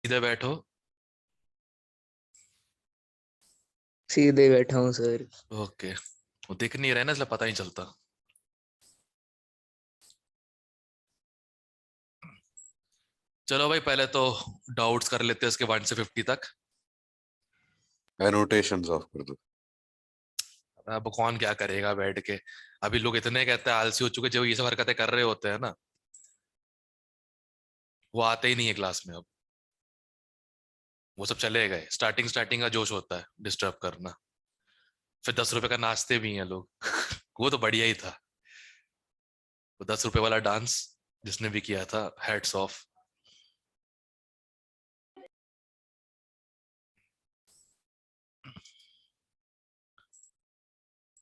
सीधे बैठो। सीधे बैठा हूँ सर। ओके, वो दिख नहीं रहा है ना, इसलिए पता नहीं चलता। चलो भाई, पहले तो डाउट्स कर लेते हैं इसके 1 से 50 तक। एनोटेशंस ऑफ कर दो। अब कौन क्या करेगा बैठ के। अभी लोग इतने कहते हैं आलसी हो चुके, जो ये सब हरकतें कर रहे होते हैं ना, वो आते ही नहीं है क्लास में अब। वो सब चले गए। स्टार्टिंग स्टार्टिंग का जोश होता है डिस्टर्ब करना। फिर 10 रुपए का नाचते भी हैं लोग। वो तो बढ़िया ही था। वो 10 रुपए वाला डांस जिसने भी किया था, हेड्स ऑफ।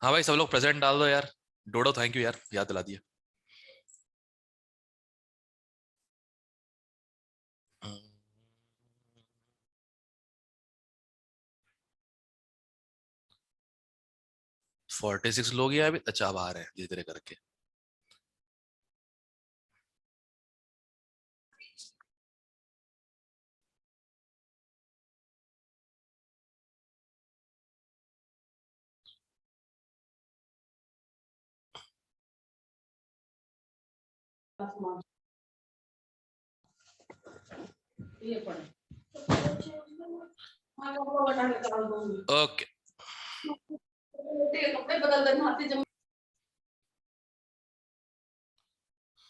हाँ भाई, सब लोग प्रेजेंट डाल दो यार। डोडो थैंक यू यार, याद दिला दिया। 46 लोग ही अभी। अच्छा, अब आ रहे हैं धीरे धीरे करके। ओके।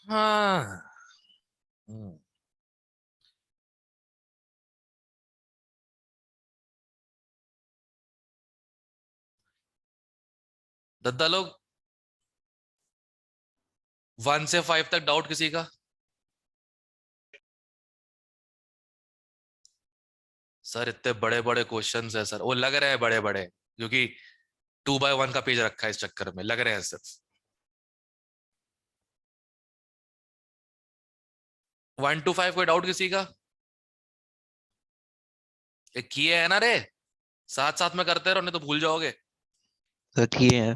हाँ। हम्म। दद्दा लोग, 1 से 5 तक डाउट किसी का? सर इतने बड़े बड़े क्वेश्चंस है सर, वो लग रहे हैं बड़े बड़े क्योंकि 2x1 का पेज रखा है, इस चक्कर में लग रहे हैं सिर्फ। 1 to 5 कोई डाउट किसी का? ये किए है ना रे, साथ साथ में करते रहो नहीं तो भूल जाओगे। सर किए हैं।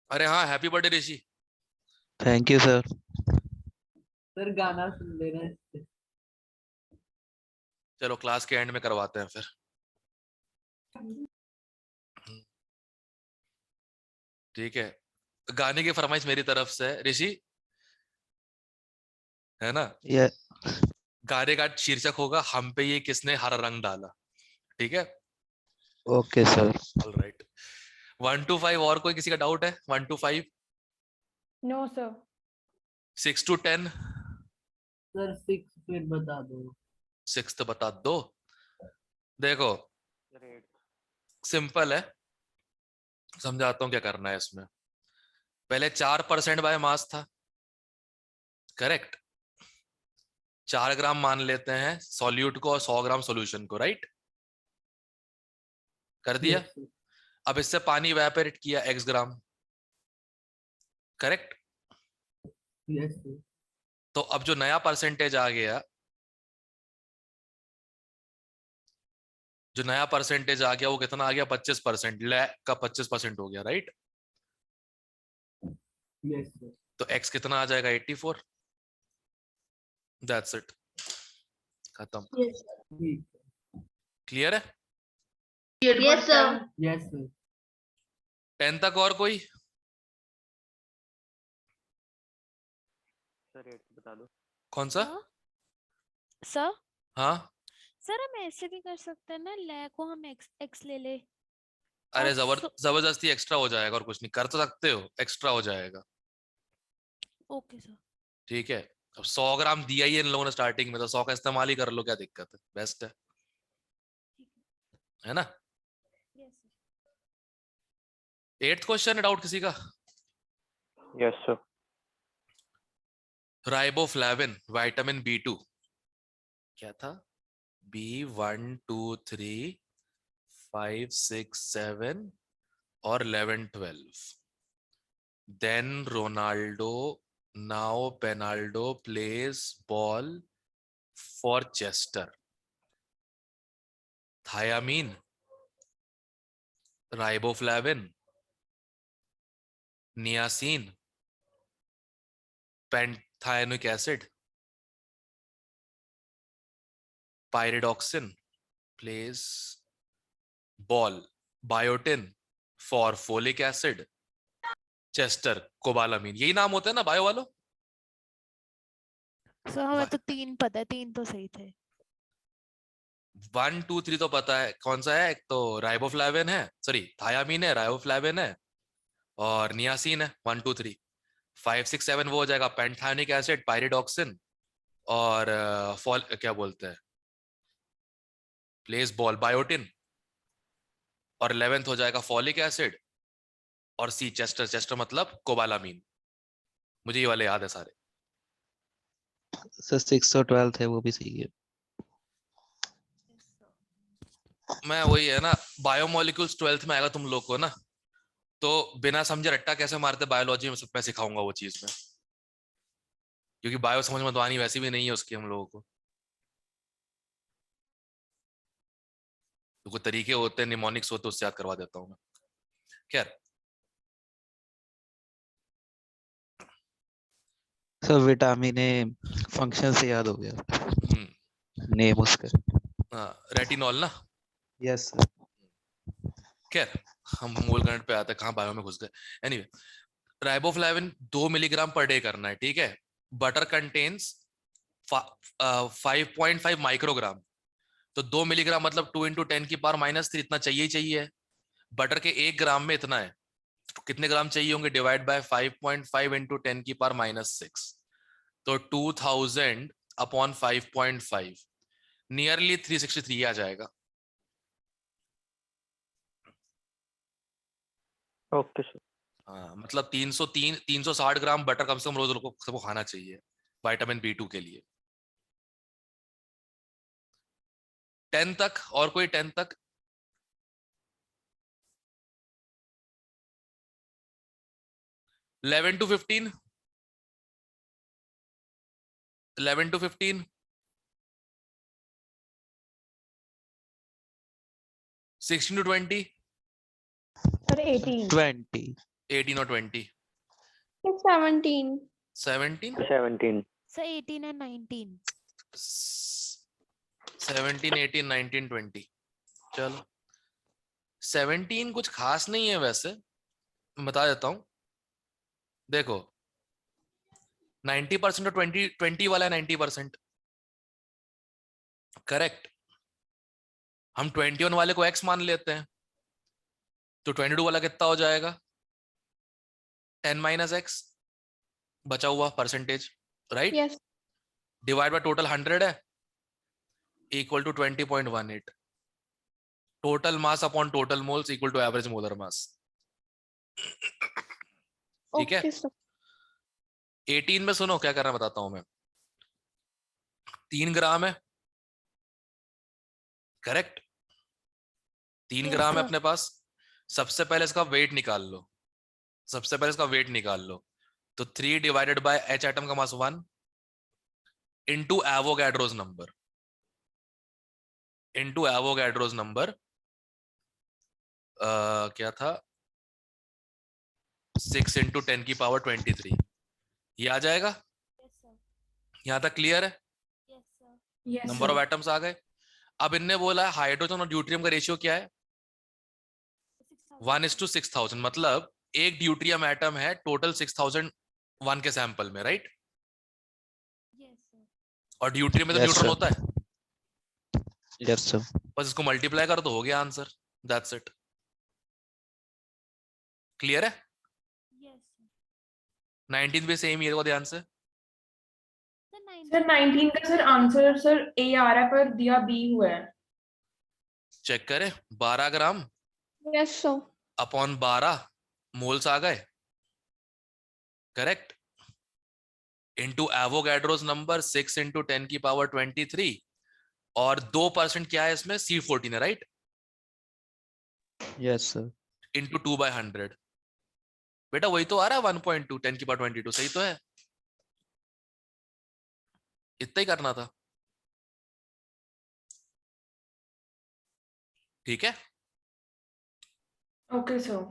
अरे हाँ, happy birthday Rishi. Thank you sir. Sir गाना सुन लेना है। चलो क्लास के एंड में करवाते हैं फिर। ठीक है, गाने की फरमाइश मेरी तरफ से है ऋषि, है ना? ये गाने का शीर्षक होगा हम पे ये किसने हरा रंग डाला। ठीक है। Okay sir. ऑलराइट। 1 to 5 और कोई किसी का डाउट है? 1 to 5। No sir. 6 to 10। Sir 6 फिर बता दो। 6 तो बता दो। देखो, सिंपल है, समझाता हूँ क्या करना है इसमें। पहले 4% बाय मास था, करेक्ट। 4 ग्राम मान लेते हैं सॉल्यूट को और 100 ग्राम सॉल्यूशन को, राइट? कर दिया। Yes sir. अब इससे पानी इवेपोरेट किया x ग्राम, करेक्ट। Yes sir. तो अब जो नया परसेंटेज आ गया, जो नया परसेंटेज आ गया वो कितना आ गया? 25%। लैक का 25% हो गया, राइट? Yes sir. तो x कितना आ जाएगा? 84। दैट्स इट, खत्म। ठीक। क्लियर है? Yes sir. Yes sir. 10 तक और कोई? सर 8 बता दो। कौन सा? सर हाँ। सर हम ऐसे भी कर सकते हैं ना, ले को हम एक्स एक्स ले ले। अरे और जबरदस्ती एक्स्ट्रा हो जाएगा, और कुछ नहीं कर तो सकते हो, एक्स्ट्रा हो जाएगा। Okay sir. ठीक है। अब 100 ग्राम दिया ही है इन लोगों ने स्टार्टिंग में, तो 100 का इस्तेमाल ही कर लो, क्या दिक्कत है? बेस्ट है ना? Yes sir. 8th क्वेश्चन है डाउट किसी का? Yes sir. Riboflavin vitamin B2 क्या था? B1 2 3 5 6 7 और 11 12। Then Ronaldo, now Penaldo place ball for Chester. Thiamine, riboflavin, niacin, pantothenic acid, pyridoxine plays ball, biotin for folic acid, Chester cobalamin, यही नाम होते हैं ना बायो वालों। सर हमें तो 3 पता है, 3 तो सही थे। 1 2 3 तो पता है कौन सा है, एक तो राइबोफ्लाविन है, सॉरी थायामीन है, राइबोफ्लाविन है और नियासिन है। 1 2 3 5 6 7 वो हो जाएगा पैंथायोनिक एसिड, पायरिडॉक्सिन और फॉल क्या बोलते हैं प्लेस बॉल, बायोटिन और 11th हो जाएगा फॉलिक एसिड और सी चेस्टर, चेस्टर मतलब कोबालामीन। मुझे ये वाले याद है सारे। सर 6 और 12 है, वो भी सही है। मैं वही है ना, बायोमोलिक्यूल्स 12th में आएगा तुम लोग को ना, तो बिना समझे रट्टा कैसे मारते बायोलॉजी में, सब मैं सिखाऊंगा वो चीज में, क्योंकि बायो समझ में तो आनी वैसी भी नहीं है उसकी हम लोगों को। तो कुछ तरीके होते हैं, निमोनिक्स होते हैं, उससे याद करवा देता हूँ मैं। खैर सर विटामिन ए फंक्शन से याद हो गया, नेम उसका। रेटिनॉल ना। Yes sir. खैर हम मूल गणित पे आते हैं, कहाँ बायो में घुस गए। Anyway riboflavin 2 milligram per day करना है, ठीक है। बटर कंटेन्स 5.5 माइक्रोग्राम, तो 2 मिलीग्राम मतलब 2 × 10⁻³ इतना चाहिए ही चाहिए। बटर के 1 ग्राम में इतना है, तो कितने ग्राम चाहिए होंगे, डिवाइड बाय 5.5 × 10⁻⁶, तो 2000 अपॉन 5.5 नियरली 363 आ जाएगा। Okay sir. हाँ मतलब 360 ग्राम बटर कम से कम रोज सबको खाना चाहिए विटामिन B2 के लिए। 10 तक और कोई 10 तक? Eleven to 15 11 to 15 16 to 20 Sir, 18. 20 18 or 20 It's 17. 17 17 sir 18 and 19। 17 18 19 20 चलो 17 कुछ खास नहीं है वैसे, मैं बता देता हूं। देखो 90% और 20 वाला है 90%, करेक्ट। हम 21 वाले को x मान लेते हैं, तो 22 वाला कितना हो जाएगा, 10 - x बचा हुआ percentage, right. Yes. Divide by total 100 है, equal to 20.18। Total mass upon total moles equal to average molar mass, ठीक है। Okay, sir. 18 में सुनो क्या करना बताता हूं मैं। 3 ग्राम है, करेक्ट। 3 Yes, ग्राम है sir. अपने पास। सबसे पहले इसका वेट निकाल लो, सबसे पहले इसका वेट निकाल लो। तो 3 डिवाइडेड बाय H एटम का मास 1 into Avogadro's number, into Avogadro's number क्या था 6 × 10⁻23, ये आ जाएगा। Yes, sir. यहां तक क्लियर है, Yes, sir. Yes, number sir. Of atoms आ गए। अब इनने बोला है हाइड्रोजन और ड्यूट्रियम का रेशियो क्या है, 1:6000, मतलब एक ड्यूट्रियम एटम है टोटल 6001 के सैंपल में, राइट। Yes, sir. और ड्यूट्रियम में तो Yes, न्यूट्रॉन sir. होता है, यस सर। बस इसको मल्टीप्लाई कर तो हो गया आंसर, दैट्स इट। क्लियर है। Yes, sir. 19 भी सेम ही है, ध्यान से। Sir, 19 सर 19 का सर आंसर सर ए आ रहा है पर दिया बी हुआ है। चेक करें, 12 ग्राम Yes, sir. अपॉन 12 मोल्स आ गए, करेक्ट। इंटू एवोगैड्रोस नंबर 6 × 10⁻23 और 2% क्या है इसमें, C14 है, राइट। Yes sir. इंटू 2/100, बेटा वही तो आ रहा है 1.2 10⁻22, सही तो है। इतना ही करना था, ठीक है। Okay sir.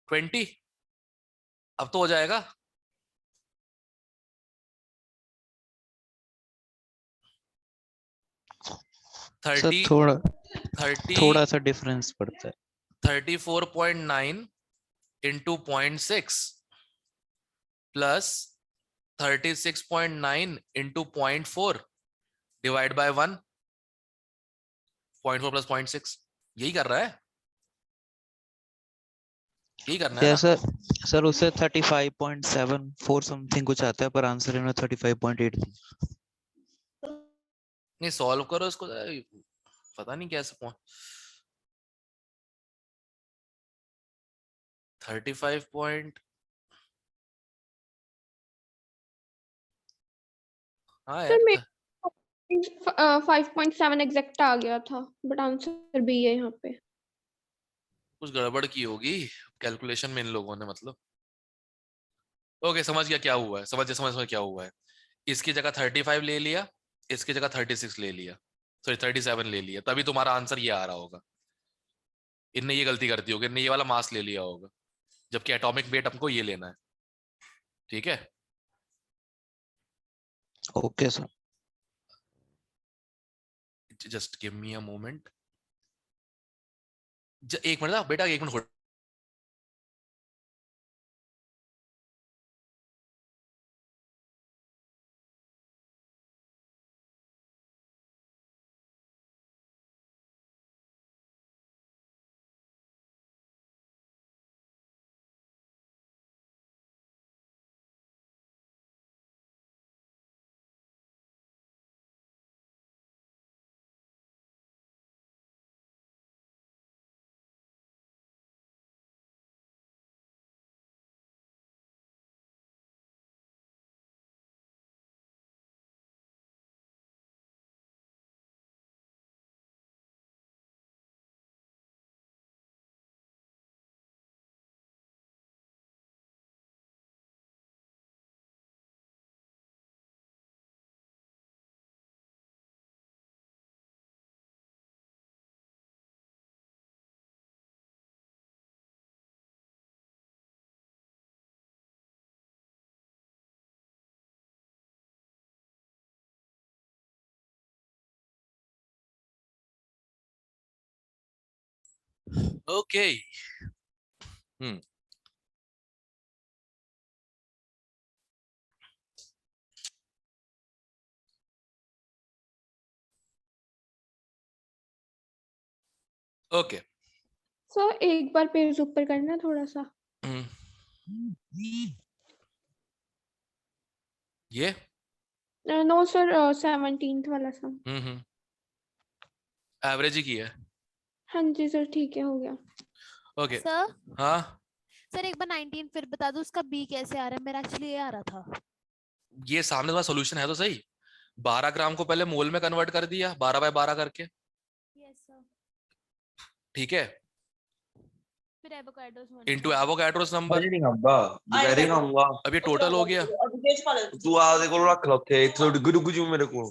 20 अब तो हो जाएगा। सर 30 थोड़ा 30 सा डिफरेंस पड़ता है. 34.9 into 0.6 plus 36.9 into 0.4 divide by 1. 0.4 plus 0.6 यही कर रहा है, यही करना है या ना. सर उससे 35.74 समथिंग कुछ आता है, पर आंसर इन्होंने 35.8 दी. नहीं सॉल्व करो इसको, पता नहीं कैसे पहुंच 35 पॉइंट. हाँ सर यार मेरे 5.7 एग्जैक्ट आ गया था, बट आंसर भी है यहाँ पे. कुछ गड़बड़ की होगी कैलकुलेशन में इन लोगों ने, मतलब. ओके समझ गया क्या हुआ है, समझ क्या हुआ है. इसकी जगह 35 ले लिया, इसकी जगह 36 ले लिया, सॉरी 37 ले लिया, तभी तुम्हारा आंसर ये आ रहा होगा. इनने ये गलती करती होगी, इनने ये वाला मास ले लिया होगा, जबकि एटॉमिक वेट हमको ये लेना है. ठीक है. Okay sir. Just give me a moment. एक मिनट बेटा, एक मिनट. ओके. ओके. सर एक बार पेज ऊपर करना थोड़ा सा. ये नो सर 17th वाला सा. एवरेज ही की है. हाँ जी सर, ठीक है, हो गया. ओके. सर हाँ सर एक बार 19 फिर बता दो, उसका बी कैसे आ रहा है. मेरा एक्चुअली ये आ रहा था. ये सामने वाला सॉल्यूशन है तो सही. 12 ग्राम को पहले मोल में कन्वर्ट कर दिया 12/12 करके. Yes sir. ठीक है. फिर एवोकाडोस इनटू एवोगाड्रोस नंबर. ਭਾਜੀ ਨਹੀਂ ਖਾਂਦਾ ਦੁਪਹਿਰੇ ਖਾਊਂਗਾ अब ये टोटल हो गया. ਤੂੰ ਆਪਦੇ ਕੋਲ ਰੱਖ ਲੈ ਉੱਥੇ ਇੱਥੇ ਡਿੱਗ ਡੁੱਗ ਜੂ ਮੇਰੇ ਕੋਲ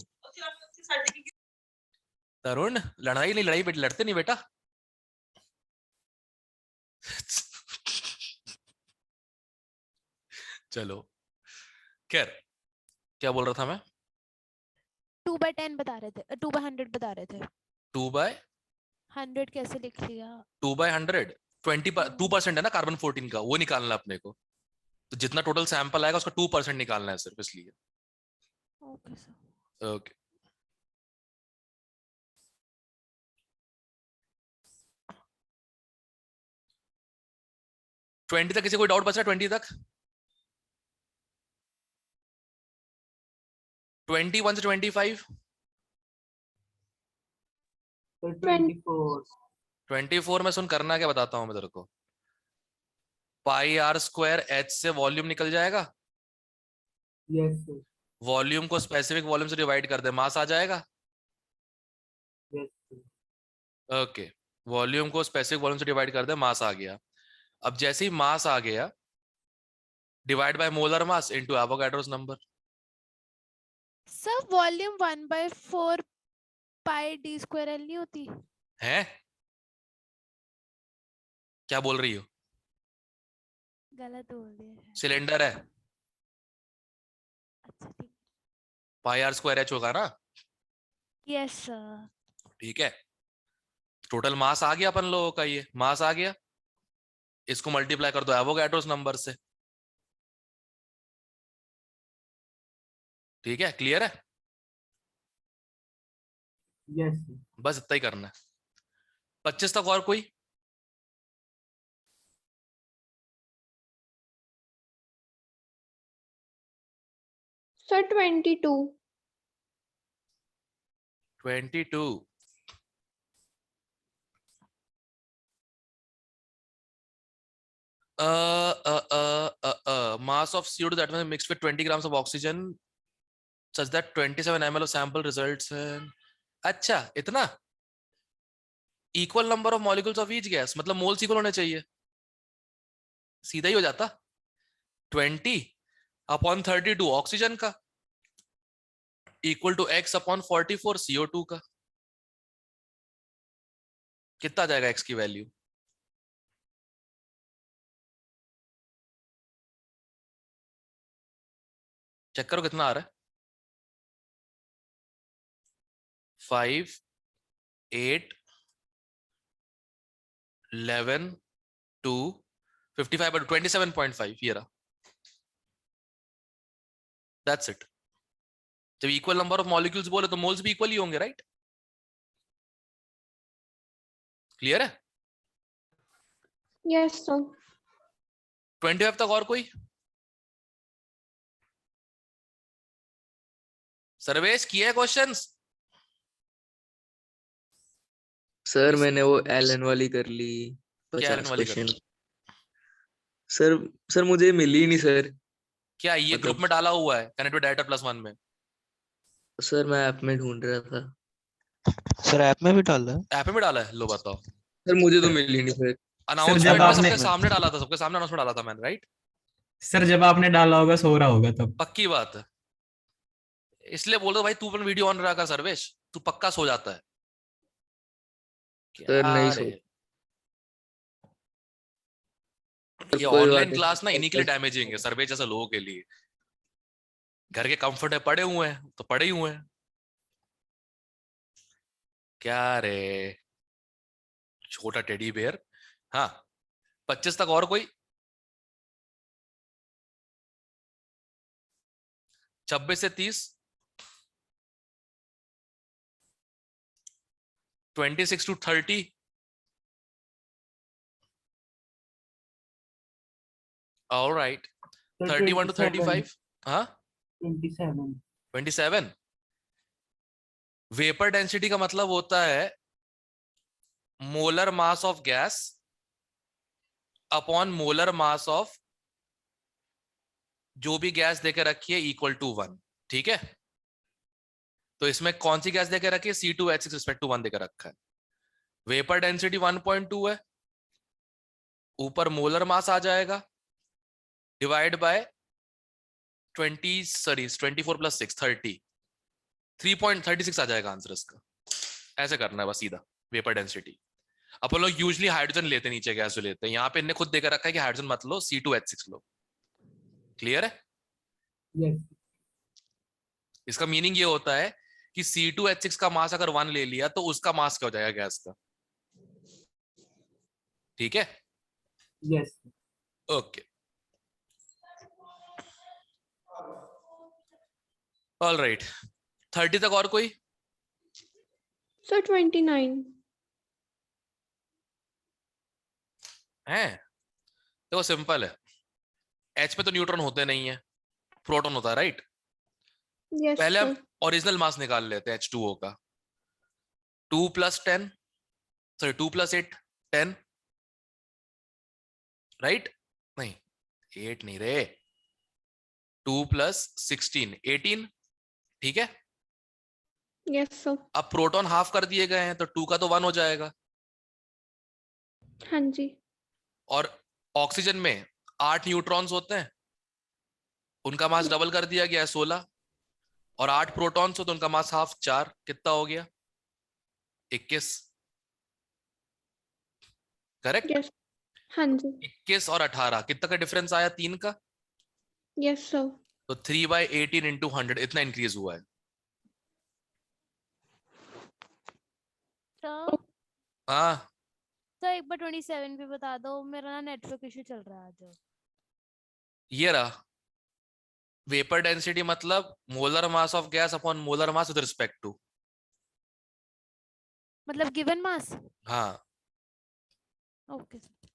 तरुण लड़ाई नहीं, लड़ाई लड़ते नहीं बेटा. चलो खैर, क्या बोल रहा था मैं. 2/10 बता रहे थे, 2/100 बता रहे थे. 2/100 कैसे लिख लिया? 2/100 2% है ना कार्बन 14 का, वो निकालना अपने को. तो जितना टोटल सैंपल आएगा उसका 2% निकालना है सिर्फ, इसलिए. Okay sir. ओके. ट्वेंटी तक किसी कोई डाउट बचा? 20 तक, 21 से 25. सर 24. 24 में सुन, करना क्या बताता हूं मैं तेरे को. πr² h से वॉल्यूम निकल जाएगा. Yes sir. वॉल्यूम को स्पेसिफिक वॉल्यूम से डिवाइड कर दे, मास आ जाएगा. Yes sir. ओके. वॉल्यूम को स्पेसिफिक वॉल्यूम से डिवाइड कर दे, मास आ गया. अब जैसे ही मास आ गया, divide by molar mass into Avogadro's number. Sir volume 1/4 πd²L नहीं होती है? क्या बोल रही हो? गलत बोल दिया. सिलेंडर है, अच्छा ठीक. πr² h होगा ना. Yes sir. ठीक है, टोटल मास आ गया अपन लोगों का, ये मास आ गया, इसको मल्टीप्लाई कर दो एवोगैड्रोस नंबर से। ठीक है, क्लियर है? यस बस इतना ही करना है। 25 तक और कोई? Sir 22। 22। Mass of CO2 that was mixed with 20 grams of oxygen such that 27 ml of sample results in... अच्छा, इतना? Equal number of molecules of each gas, मतलब मोल्स इक्वल होने चाहिए, सीधा ही हो जाता। 20 अपॉन 32 ऑक्सीजन का equal to x upon 44 CO2 का। कितना आ जाएगा x की वैल्यू? चेक करो कितना आ रहा है। 5, 8, 11, 2, 55 by 27.5 ये रहा। That's it. जब इक्वल नंबर ऑफ मॉलिक्यूल्स बोले तो मोल्स भी इक्वल ही होंगे, राइट? क्लियर है? Yes sir. 25 तक और कोई? सर्वेश किए है क्वेश्चंस? सर मैंने वो एलन वाली कर ली, क्या एलन 50 वाली कर क्वेश्चन। ली? सर मुझे मिली नहीं सर। क्या ये मतलब- ग्रुप में डाला हुआ है कनेक्ट विद डाटा +1 में? सर मैं ऐप में ढूंढ रहा था। सर ऐप में भी डाल रहा है? ऐप में डाला है? लो बताओ। सर मुझे तो मिली नहीं सर। अनाउंसमेंट में आपने- सबके सामने डाला था, सबके सामने अनाउंसमेंट डाला था मैंने, राइट? सर जब आपने डाला होगा सो रहा होगा तब। पक्की बात है, इसलिए बोल दो भाई तू अपन वीडियो ऑन रहा कर सर्वेश, तू पक्का सो जाता है। सर नहीं रे? सो। ये कोई बात ऑनलाइन नहीं। क्लास ना इन्हीं के लिए डैमेजिंग है, सर्वे जैसे लोगों के लिए। घर के कंफर्ट में पड़े हुए हैं तो पड़े ही हुए हैं। क्या रे छोटा टेडी बेयर। हाँ, 25 तक और कोई? 26 से 30, 26 to 30, all right, 31 to 35, हाँ 27 27। वेपर डेंसिटी का मतलब होता है molar mass of gas upon molar mass of जो भी गैस देके रखी है इक्वल टू 1। ठीक है, तो इसमें कौन सी गैस देके रखी है? C2H6 रिस्पेक्ट टू 1 देकर रखा है। वेपर डेंसिटी 1.2 है, ऊपर मोलर मास आ जाएगा, डिवाइड बाय 24 प्लस 6 30, 3.36 आ जाएगा आंसर इसका। ऐसे करना है बस सीधा। वेपर डेंसिटी अपन लोग यूजुअली हाइड्रोजन लेते हैं, नीचे गैस जो लेते हैं, यहाँ पे इन्हें खुद देकर रखा है कि हाइड्रोजन मत लो, C2H6 लो। क्लियर है? यस इसका मीनिंग ये होता है कि C2H6 का मास अगर 1 ले लिया तो उसका मास क्या हो जाएगा गैस का। ठीक है, यस ओके, ऑल राइट। 30 तक और कोई? सर 29। है देखो सिंपल है, H पे तो न्यूट्रॉन होते नहीं है, प्रोटॉन होता है, राइट? यस पहले हम सर। ओरिजिनल मास निकाल लेते हैं H2O का। 2 + 10 सॉरी 2 + 8 10, राइट? नहीं 8 नहीं रे, 2 + 16 18। ठीक है, यस सर। अब प्रोटॉन हाफ कर दिए गए हैं तो 2 का तो 1 हो जाएगा, हाँ जी। और ऑक्सीजन में 8 न्यूट्रॉन्स होते हैं, उनका मास डबल कर दिया गया है 16, और 8 प्रोटॉन्स हो तो उनका मास हाफ 4, कितना हो गया? 21। करेक्ट? यस। हाँ जी। 21 और 18 कितना का डिफरेंस आया? 3 का। Yes sir. तो 3/18 × 100 इतना इंक्रीज हुआ है। तो हाँ एक बार 27 पे बता दो, मेरा ना नेटवर्क इशू चल रहा है आज। ये रहा वेपर डेंसिटी, मतलब molar mass of gas upon molar mass with respect to. मतलब गिवन मास। हाँ ओके सर।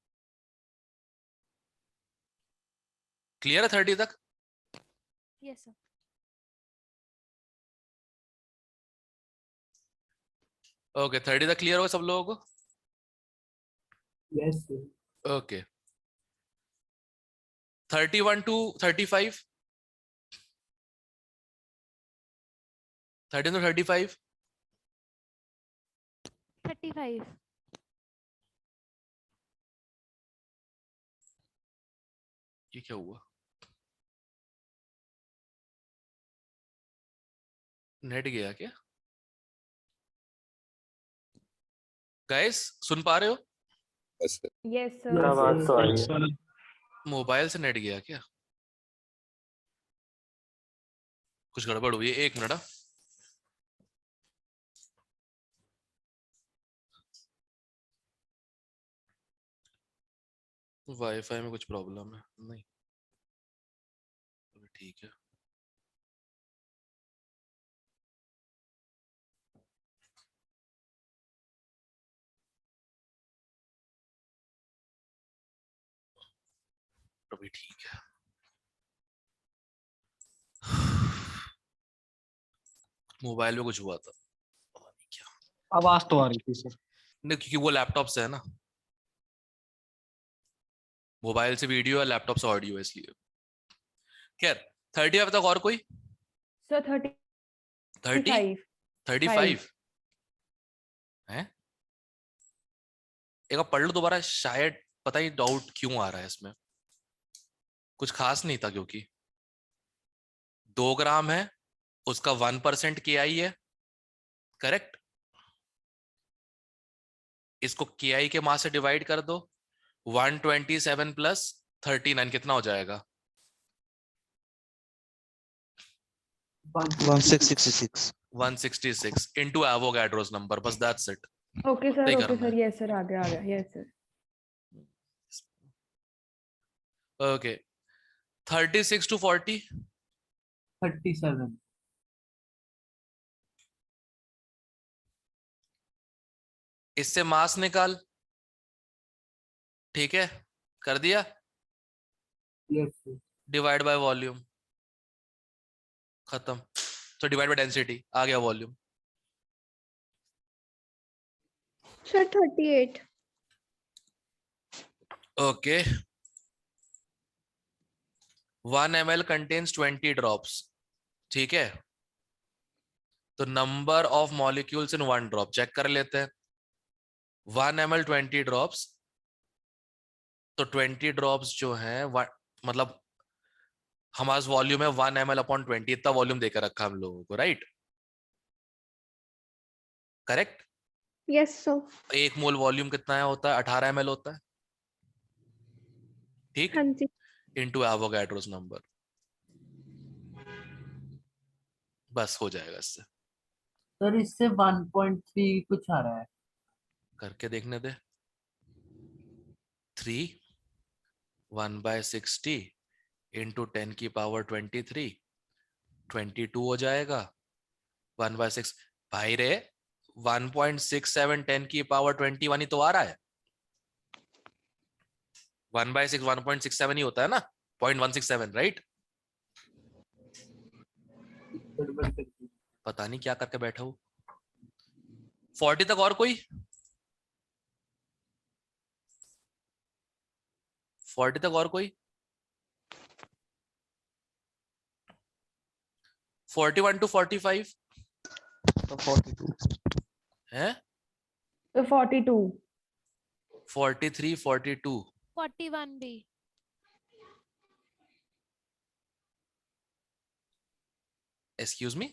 क्लियर है 30 तक? Yes sir. ओके 30 तक क्लियर होगा सब लोगों को? Yes sir. Okay 31 to 35, 13 to 35, 35। ये क्या हुआ? नेट गया क्या? गाइस सुन पा रहे हो? Yes, sir. आवाज तो आ रही है। मोबाइल से नेट गया क्या? कुछ गड़बड़ हुई है, एक मिनट। वाईफाई में कुछ प्रॉब्लम है? नहीं अभी ठीक है। अभी ठीक है। मोबाइल में कुछ हुआ था, पता नहीं क्या। आवाज तो आ रही थी सर। नहीं क्योंकि वो लैपटॉप से है ना, मोबाइल से वीडियो है, लैपटॉप से ऑडियो है, इसलिए। खैर 30 अब तक और कोई? Sir, 30 35. 35 है? एक बार पढ़ लो दोबारा, शायद पता ही डाउट क्यों आ रहा है इसमें। कुछ खास नहीं था क्योंकि 2 ग्राम है, उसका 1% KI है, करेक्ट? इसको KI के मास से डिवाइड कर दो, 127 प्लस 39 कितना हो जाएगा? 1666 166 इनटू एवोगैड्रोस नंबर, बस दैट्स इट। Okay, sir. नहीं Okay, करना sir. है। Yes, sir. आ गया. Yes, sir. Okay 36 to 40, 37। इससे मास निकाल। ठीक है, कर दिया? Yes sir. Divide by volume, खत्म। तो डिवाइड बाय डेंसिटी, आ गया volume. Sir 38। Okay 1 ml contains 20 drops, ठीक है? तो number of molecules in 1 drop check कर लेते हैं। 1 ml 20 ड्रॉप्स, तो 20 ड्रॉप्स जो हैं मतलब हमारा वॉल्यूम है 1 ml अपॉन 20, इतना वॉल्यूम देकर रखा हम लोगों को, राइट? करेक्ट? Yes sir. 1 मोल वॉल्यूम कितना है होता है? 18 ml होता है, ठीक? हाँ जी। इनटू एवोगैड्रोस नंबर, बस हो जाएगा इससे। सर इससे 1.3 कुछ आ रहा है। करके देखने दे। 3 1/60 इंटू 10 की पावर 23, 22 हो जाएगा। 1/6 भाई रे, 1.67 10 की पावर 21 ही तो आ रहा है। 1/6 1.67 ही होता है ना, 0.167, राइट? पता नहीं क्या करके बैठा हूं। 40 तक और कोई? 40 तक और कोई? 41 to 45 तो 42 है? So 42. 43 42 41 भी। एक्सक्यूज मी,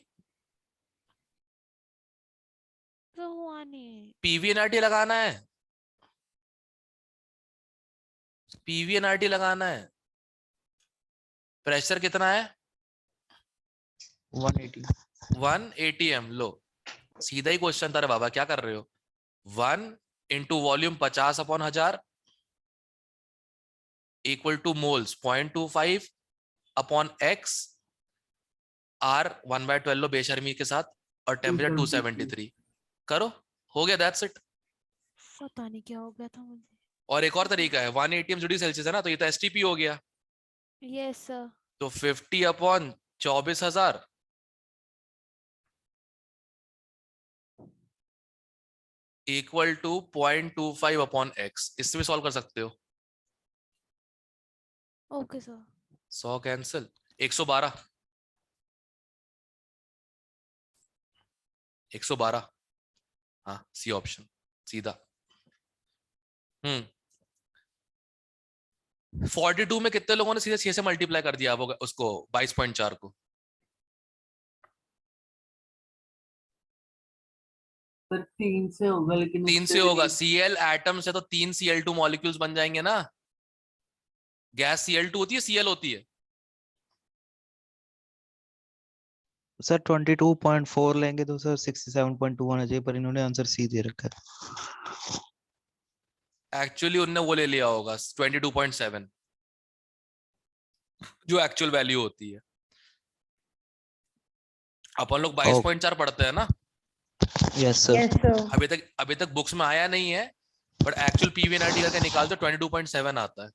तो हुआ नहीं। PVNRT लगाना है, PVNRT लगाना है। प्रेशर कितना है? 180 1 ATM। लो सीधा ही क्वेश्चन था रे बाबा, क्या कर रहे हो? 1 into volume 50/1000 equal two moles 0.25 upon x r 1/12 लो बेशर्मी के साथ और टेम्परेचर 273 करो, हो गया, दैट्स इट। पता नहीं क्या हो गया था मुझे। और एक और तरीका है, 1 atm डिग्री सेल्सियस है ना, तो ये तो STP हो गया, यस सर। तो 50/24,000 इक्वल टू 0.25 अपॉन x, इससे भी सॉल्व कर सकते हो। Okay sir. 100 कैंसिल, 112 112, हाँ सी ऑप्शन सीधा। 42 में कितने लोगों ने सीधे 6 से मल्टीप्लाई कर दिया वो उसको 22.4 को? सर 3 से होगा, लेकिन 3 से होगा, Cl एटम से तो 3 Cl2 मॉलिक्यूल्स बन जाएंगे ना। गैस Cl2 होती है, Cl होती है। सर 22.4 लेंगे तो सर 67.2 आना चाहिए, पर इन्होंने आंसर सी दे रखा है। एक्चुअली उनने वो ले लिया होगा 22.7 जो एक्चुअल वैल्यू होती है। अपन लोग 22.4 पढ़ते हैं ना। Yes sir. Yes, sir. अभी तक बुक्स में आया नहीं है, बट एक्चुअल PVNRT करके निकालते 22.7 आता है,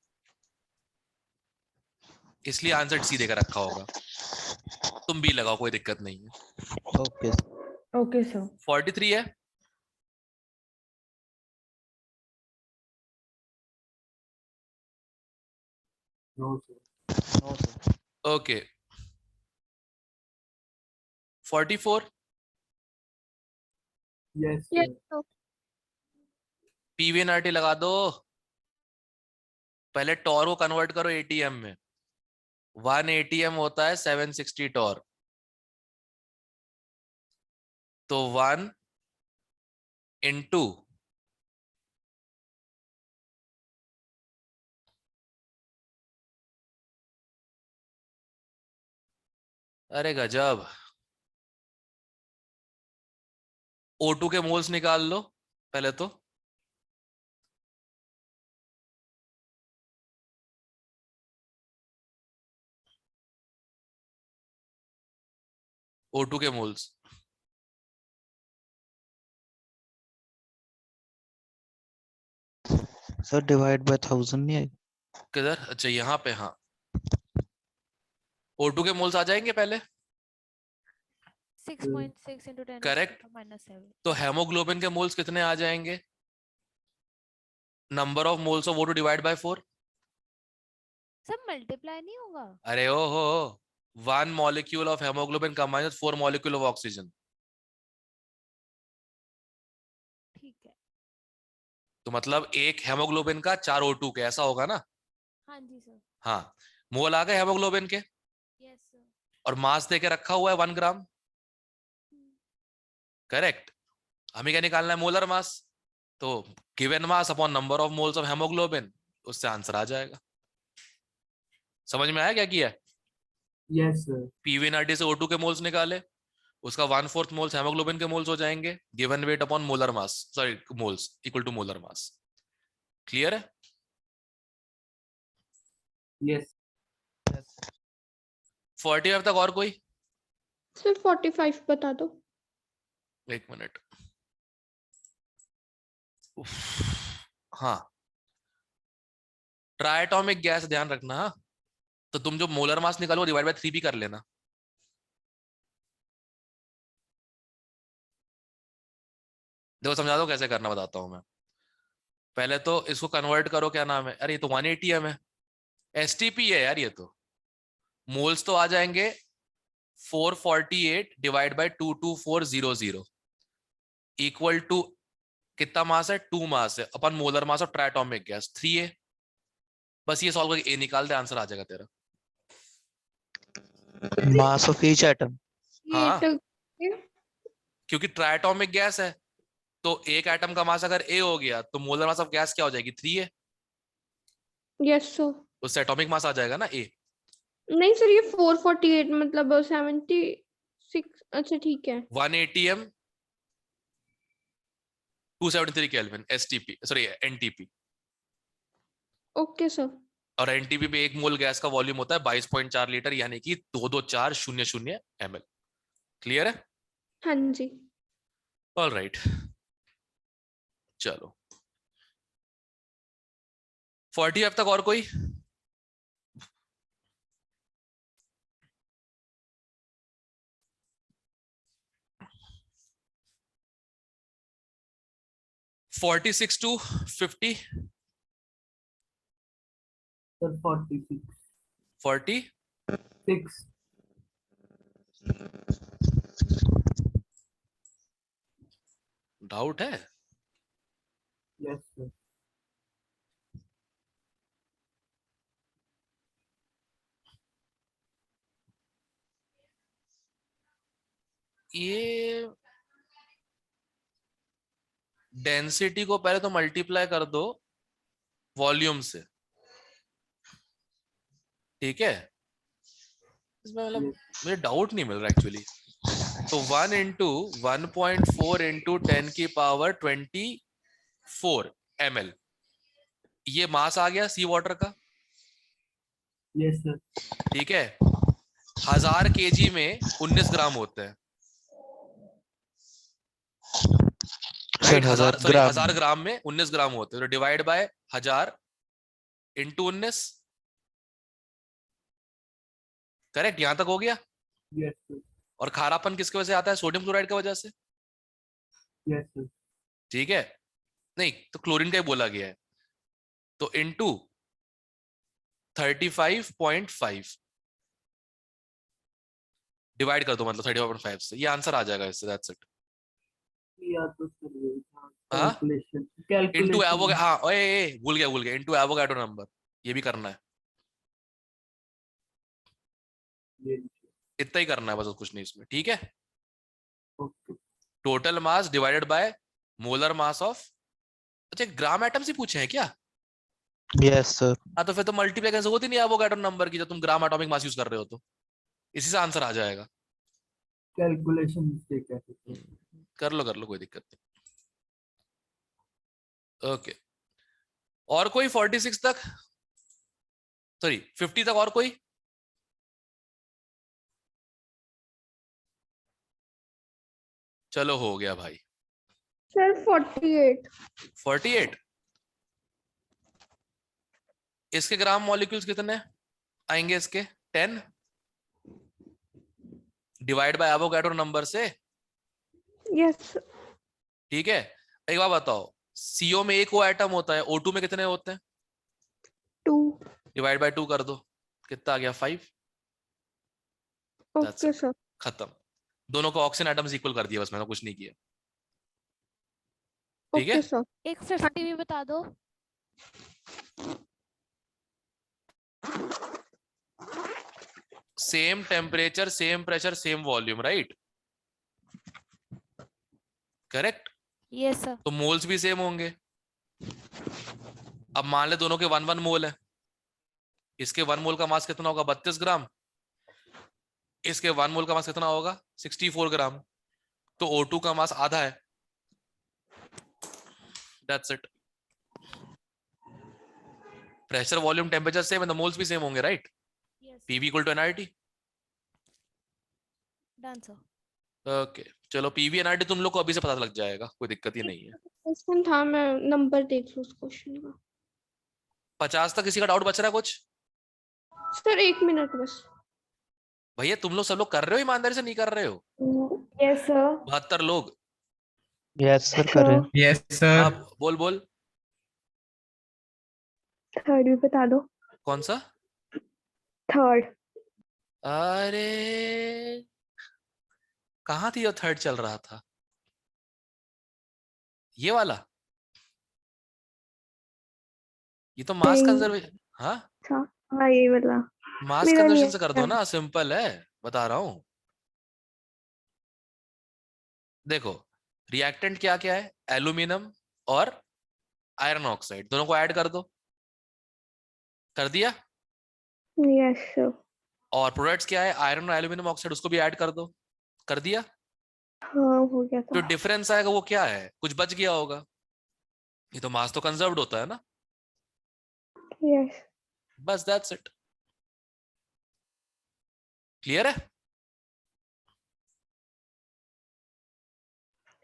इसलिए आंसर सी देकर रखा होगा। तुम भी लगाओ, कोई दिक्कत नहीं है। Okay Okay, sir. 43 है। No sir. Okay 44 yes Yes, सर। sir. PVNRT लगा दो। पहले टॉर को कन्वर्ट करो ATM में। 1 ATM होता है 760 टॉर, तो 1 इंटू अरे गजब, O2 के मोल्स निकाल लो पहले तो। O2 के मोल्स सर डिवाइड बाय 1000 नहीं है? किधर? अच्छा यहाँ पे, हाँ। O2 के मोल्स आ जाएंगे पहले, 6.6 into 10 करेक्ट। -7। तो हेमोग्लोबिन के मोल्स कितने आ जाएंगे? Number of moles of O2 divide by 4। सब मल्टीप्लाई नहीं होगा? अरे ओ हो, 1 molecule of haemoglobin combines with 4 molecule of oxygen. ठीक है। तो मतलब एक हेमोग्लोबिन का 4 O2 के, ऐसा होगा ना? हाँ जी सर। हाँ, मोल आ गए हेमोग्लोबिन के, यस सर। और मास देके रखा हुआ है 1 ग्राम, करेक्ट। हमें क्या निकालना है? Molar mass. तो given mass upon number of moles of haemoglobin, उससे आंसर आ जाएगा। समझ में आया क्या किया? Yes sir. PVNRT से O2 के मोल्स निकाले, उसका 1/4 मोल्स हेमोग्लोबिन के मोल्स हो जाएंगे, given weight upon molar mass, sorry moles equal to molar mass. Clear है? यस। 45 तक और कोई? सिर्फ 45 बता दो। एक मिनट। हाँ, ट्राइटॉमिक गैस ध्यान रखना। हाँ, तो तुम जो मोलर मास निकालो डिवाइड बाय 3 भी कर लेना। देखो समझा दो कैसे करना, बताता हूं मैं। पहले तो इसको कन्वर्ट करो, क्या नाम है, अरे ये तो 1 ATM है, STP है यार ये तो। मोल्स तो आ जाएंगे 448 डिवाइड बाय 22400 इक्वल टू कितना मास है? 2 मास है अपन molar mass of triatomic gas 3A। बस ये सॉल्व करके A निकाल दे, आंसर आ जाएगा तेरा। Mass of each atom. हाँ, तो क्योंकि ट्राइटॉमिक गैस है, तो एक एटम का मास अगर A हो गया तो मोलर मास ऑफ गैस क्या हो जाएगी? 3A। Yes sir. उससे एटॉमिक मास आ जाएगा ना A। नहीं सर, ये 448 मतलब 76। अच्छा ठीक है। 1 ATM 273 kelvin STP, sorry NTP. Okay sir. और एनटीपी पे 1 मोल गैस का वॉल्यूम होता है 22.4 लीटर, यानी कि 22400 ml। क्लियर है? हाँ जी। ऑल राइट, चलो 40 तक और कोई? Forty six to 50, sir 46 40 doubt है? Yes sir. ये डेंसिटी को पहले तो मल्टीप्लाई कर दो वॉल्यूम से, ठीक है? इसमें मतलब मुझे डाउट नहीं मिल रहा एक्चुअली। तो 1 इंटू 1.4 इंटू 10 की पावर 24 ml, ये मास आ गया सी वाटर का, यस सर। ठीक है? 1000 kg में 19 ग्राम होते हैं, राइट? 1000 ग्राम में 19 ग्राम होते हैं, तो डिवाइड बाय 1000 इंटू 19, करेक्ट? यहां तक हो गया? Yes sir. और खारापन किसकी वजह से आता है? सोडियम क्लोराइड की वजह से, यस सर। ठीक है? नहीं तो क्लोरीन का ही बोला गया है। तो इंटू 35.5 डिवाइड कर दो, मतलब 35.5 से, ये आंसर आ जाएगा इससे, दैट्स इट। या तो सर ये हाँ? Calculation into Avogadro, calculation. हाँ ओए भूल गया, इंटू एवोगैड्रो नंबर, ये भी करना है, इतना ही करना है बस, कुछ नहीं इसमें, ठीक है? Okay. Total mass divided by molar mass of, अच्छा ग्राम एटम्स ही पूछे हैं क्या? Yes sir. हाँ तो फिर तो मल्टीप्लाई होती नहीं एवोगैड्रो नंबर की, जब तुम ग्राम एटॉमिक मास यूज कर रहे हो, तो इसी से आंसर आ जाएगा। कैलकुलेशन मिस्टेक है सर। कर लो कोई दिक्कत नहीं। ओके, और कोई 46 तक, सॉरी 50 तक और कोई? चलो हो गया भाई। सर 48। 48, इसके ग्राम मॉलिक्यूल्स कितने आएंगे? इसके 10 डिवाइड बाय एवोगैड्रो नंबर से, यस। ठीक है? एक बात बताओ, सीओ में एक वो एटम होता है, O2 में कितने होते हैं? 2। डिवाइड बाय 2 कर दो, कितना आ गया? 5। Okay sir. खत्म। दोनों को ऑक्सीजन एटम्स इक्वल कर दिया, बस मैंने कुछ नहीं किया, ठीक है? Okay sir. एक 50 भी बता दो। Same temperature, same pressure, same volume, right? Correct? Yes sir. तो मोल्स भी सेम होंगे। अब मान ले दोनों के 1 मोल है, इसके 1 मोल का मास कितना होगा? 32 ग्राम। इसके 1 मोल का मास कितना होगा? 64 ग्राम। तो O2 का मास आधा है, that's it. Pressure, volume, temperature same है, तो मोल्स भी सेम होंगे, right? Yes PV equal to NRT. Done sir. Okay, चलो पीवी एनआरटी तुम लोग को अभी से पता लग जाएगा, कोई दिक्कत ही नहीं है। क्वेश्चन था, मैं नंबर देख लूं उस क्वेश्चन का। 50 तक किसी का डाउट बच रहा है कुछ? सर 1 मिनट बस। भैया तुम लोग सब लोग कर रहे हो, ईमानदारी से नहीं कर रहे हो? Yes sir. 72 लोग। यस सर कर रहे हैं। Yes sir. आप बोल। थर्ड भी बता दो। कौन सा? थर्ड। अरे कहाँ थी जो थर्ड चल रहा था? ये वाला? ये तो मास नहीं। कंजर्वेशन। हाँ, हाँ ये वाला। मास मेरा कंजर्वेशन से कर दो reaction। ना, सिंपल है, बता रहा हूं। देखो रिएक्टेंट क्या क्या है? एल्यूमिनियम और आयरन ऑक्साइड, दोनों को ऐड कर दो। कर दिया? Yes sir. और प्रोडक्ट्स क्या है? आयरन और एल्यूमिनियम ऑक्साइड, उसको भी ऐड कर दो। कर दिया? हाँ हो गया जो था। डिफरेंस आएगा वो क्या है, कुछ बच गया होगा, ये तो मास तो कंजर्व्ड होता है ना, यस बस दैट्स इट। क्लियर है?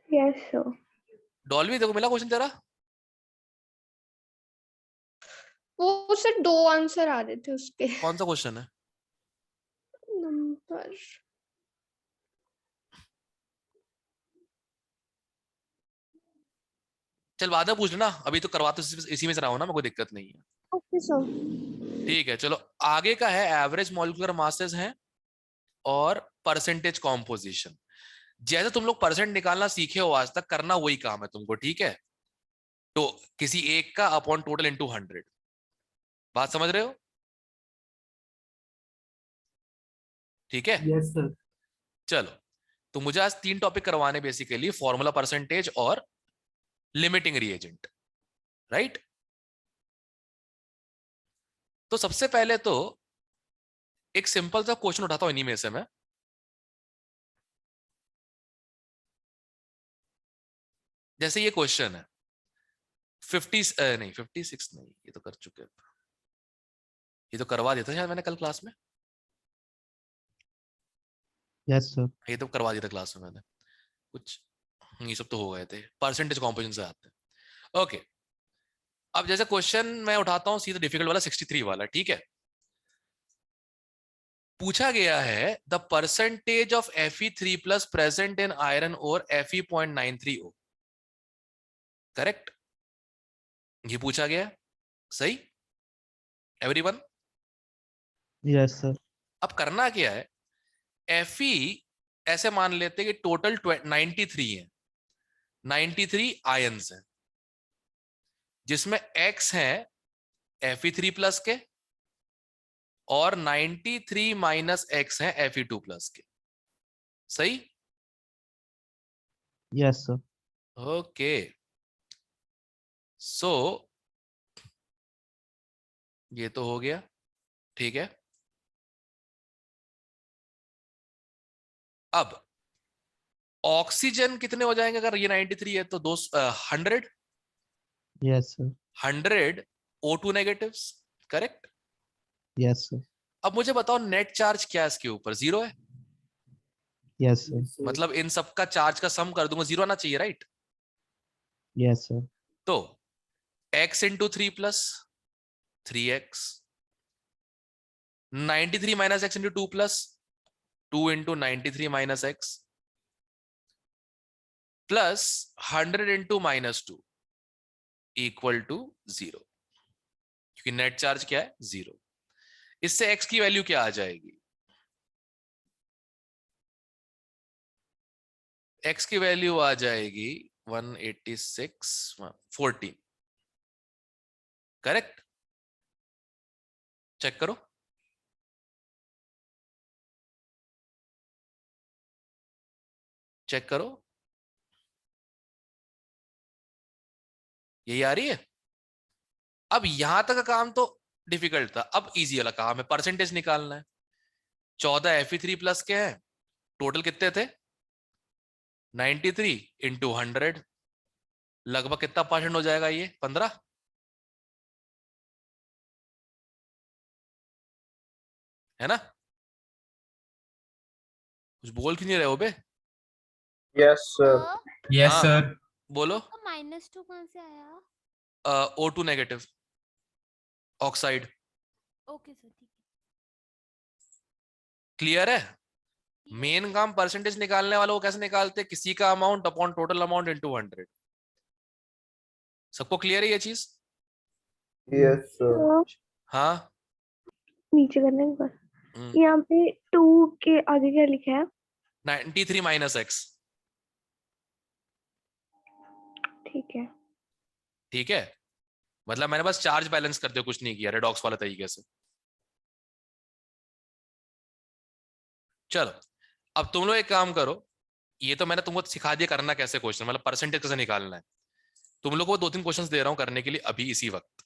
Yes sir. डॉल्बी देखो मिला क्वेश्चन तेरा? वो सर 2 आंसर आ रहे थे उसके। कौन सा क्वेश्चन है? नंबर चल बाद में पूछ लेना, अभी तो करवा तो इसी में से रहा हूं ना मैं, कोई दिक्कत नहीं है। Okay sir. ठीक है चलो, आगे का है एवरेज मॉलिक्यूलर मासेस हैं और परसेंटेज कॉम्पोजिशन। जैसे तुम लोग परसेंट निकालना सीखे हो आज तक, करना वही काम है तुमको, ठीक है? तो किसी एक का अपॉन टोटल इंटू 100, बात समझ रहे हो? ठीक है यस सर। चलो, तो मुझे आज 3 टॉपिक करवाने बेसिकली, फॉर्मूला, परसेंटेज और लिमिटिंग रिएजेंट, राइट? तो सबसे पहले तो एक सिंपल सा क्वेश्चन उठाता हूं इन्हीं में से मैं। जैसे ये क्वेश्चन है 50 नहीं 56 नहीं, ये तो कर चुके, ये तो करवा दिया था शायद मैंने कल क्लास में, यस सर। ये तो करवा दिया था क्लास में मैंने कुछ, ये सब तो हो गए थे, परसेंटेज कॉम्पोजिशन से आते हैं। ओके, अब जैसे क्वेश्चन मैं उठाता हूं सीधा डिफिकल्ट वाला 63 वाला, ठीक है? पूछा गया है the percentage of Fe3 plus present in iron और Fe.93O, करेक्ट? ये पूछा गया, सही एवरीवन? Yes sir. अब करना क्या है, Fe ऐसे मान लेते हैं कि टोटल 93 है, 93 आयंस हैं, जिसमें X है Fe3 प्लस के और 93 माइनस X है Fe2 प्लस के, सही? Yes sir. ओके, सो ये तो हो गया, ठीक है? अब ऑक्सीजन कितने हो जाएंगे अगर ये 93 है तो 100, yes sir. 100 O2 negatives, correct? Yes sir. अब मुझे बताओ नेट चार्ज क्या है इसके ऊपर, 0 है, यस सर। मतलब इन सबका चार्ज का सम कर दूंगा 0 आना चाहिए, राइट? Yes sir. तो x into 3 plus 3x, 93 minus x into 2 plus 2 into 93 minus x plus 100 into minus 2 equal to 0, क्योंकि नेट चार्ज क्या है, 0। इससे x की वैल्यू क्या आ जाएगी, x की वैल्यू आ जाएगी 186 14, करेक्ट? चेक करो, चेक करो, यही आ रही है? अब यहां तक का काम तो डिफिकल्ट था, अब इजी वाला काम है, परसेंटेज निकालना है। 14 Fe3 प्लस के हैं, टोटल कितने थे, 93 इंटू 100, लगभग कितना परसेंट हो जाएगा ये, 15, है ना? कुछ बोल क्यों नहीं रहे हो बे? Yes sir. सर यस हाँ सर। बोलो। तो -2 कहाँ से आया? O2 negative oxide, okay sir ठीक क्लियर है? है। मेन काम परसेंटेज निकालने वालों को कैसे निकालते हैं, किसी का amount upon total amount into 100, सबको क्लियर है ये चीज? Yes sir. तो हाँ नीचे करने के बाद यहाँ पे 2 के आगे क्या लिखा है? 93 माइनस x, ठीक है। ठीक है? मतलब मैंने बस चार्ज बैलेंस कर दिया, कुछ नहीं किया रेडॉक्स वाले तरीके से। चलो, अब तुम लोग एक काम करो, ये तो मैंने तुमको सिखा दिया करना कैसे क्वेश्चन, मतलब परसेंटेज कैसे निकालना है। तुम लोग को 2-3 क्वेश्चंस दे रहा हूं करने के लिए अभी इसी वक्त।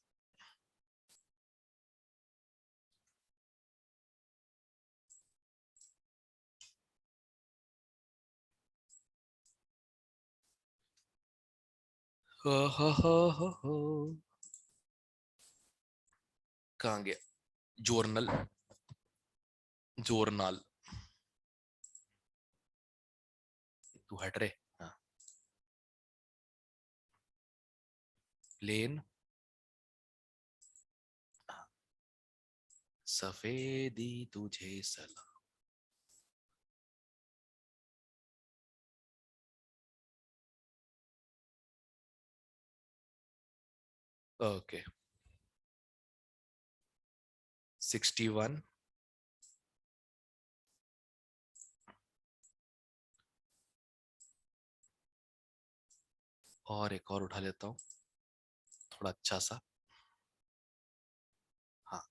कहाँ गया? जोर्नल, जोर्नल, तू हट रे। हाँ, प्लेन, सफेदी तुझे सलाम। ओके, 61, और एक और उठा लेता हूँ थोड़ा अच्छा सा। हाँ,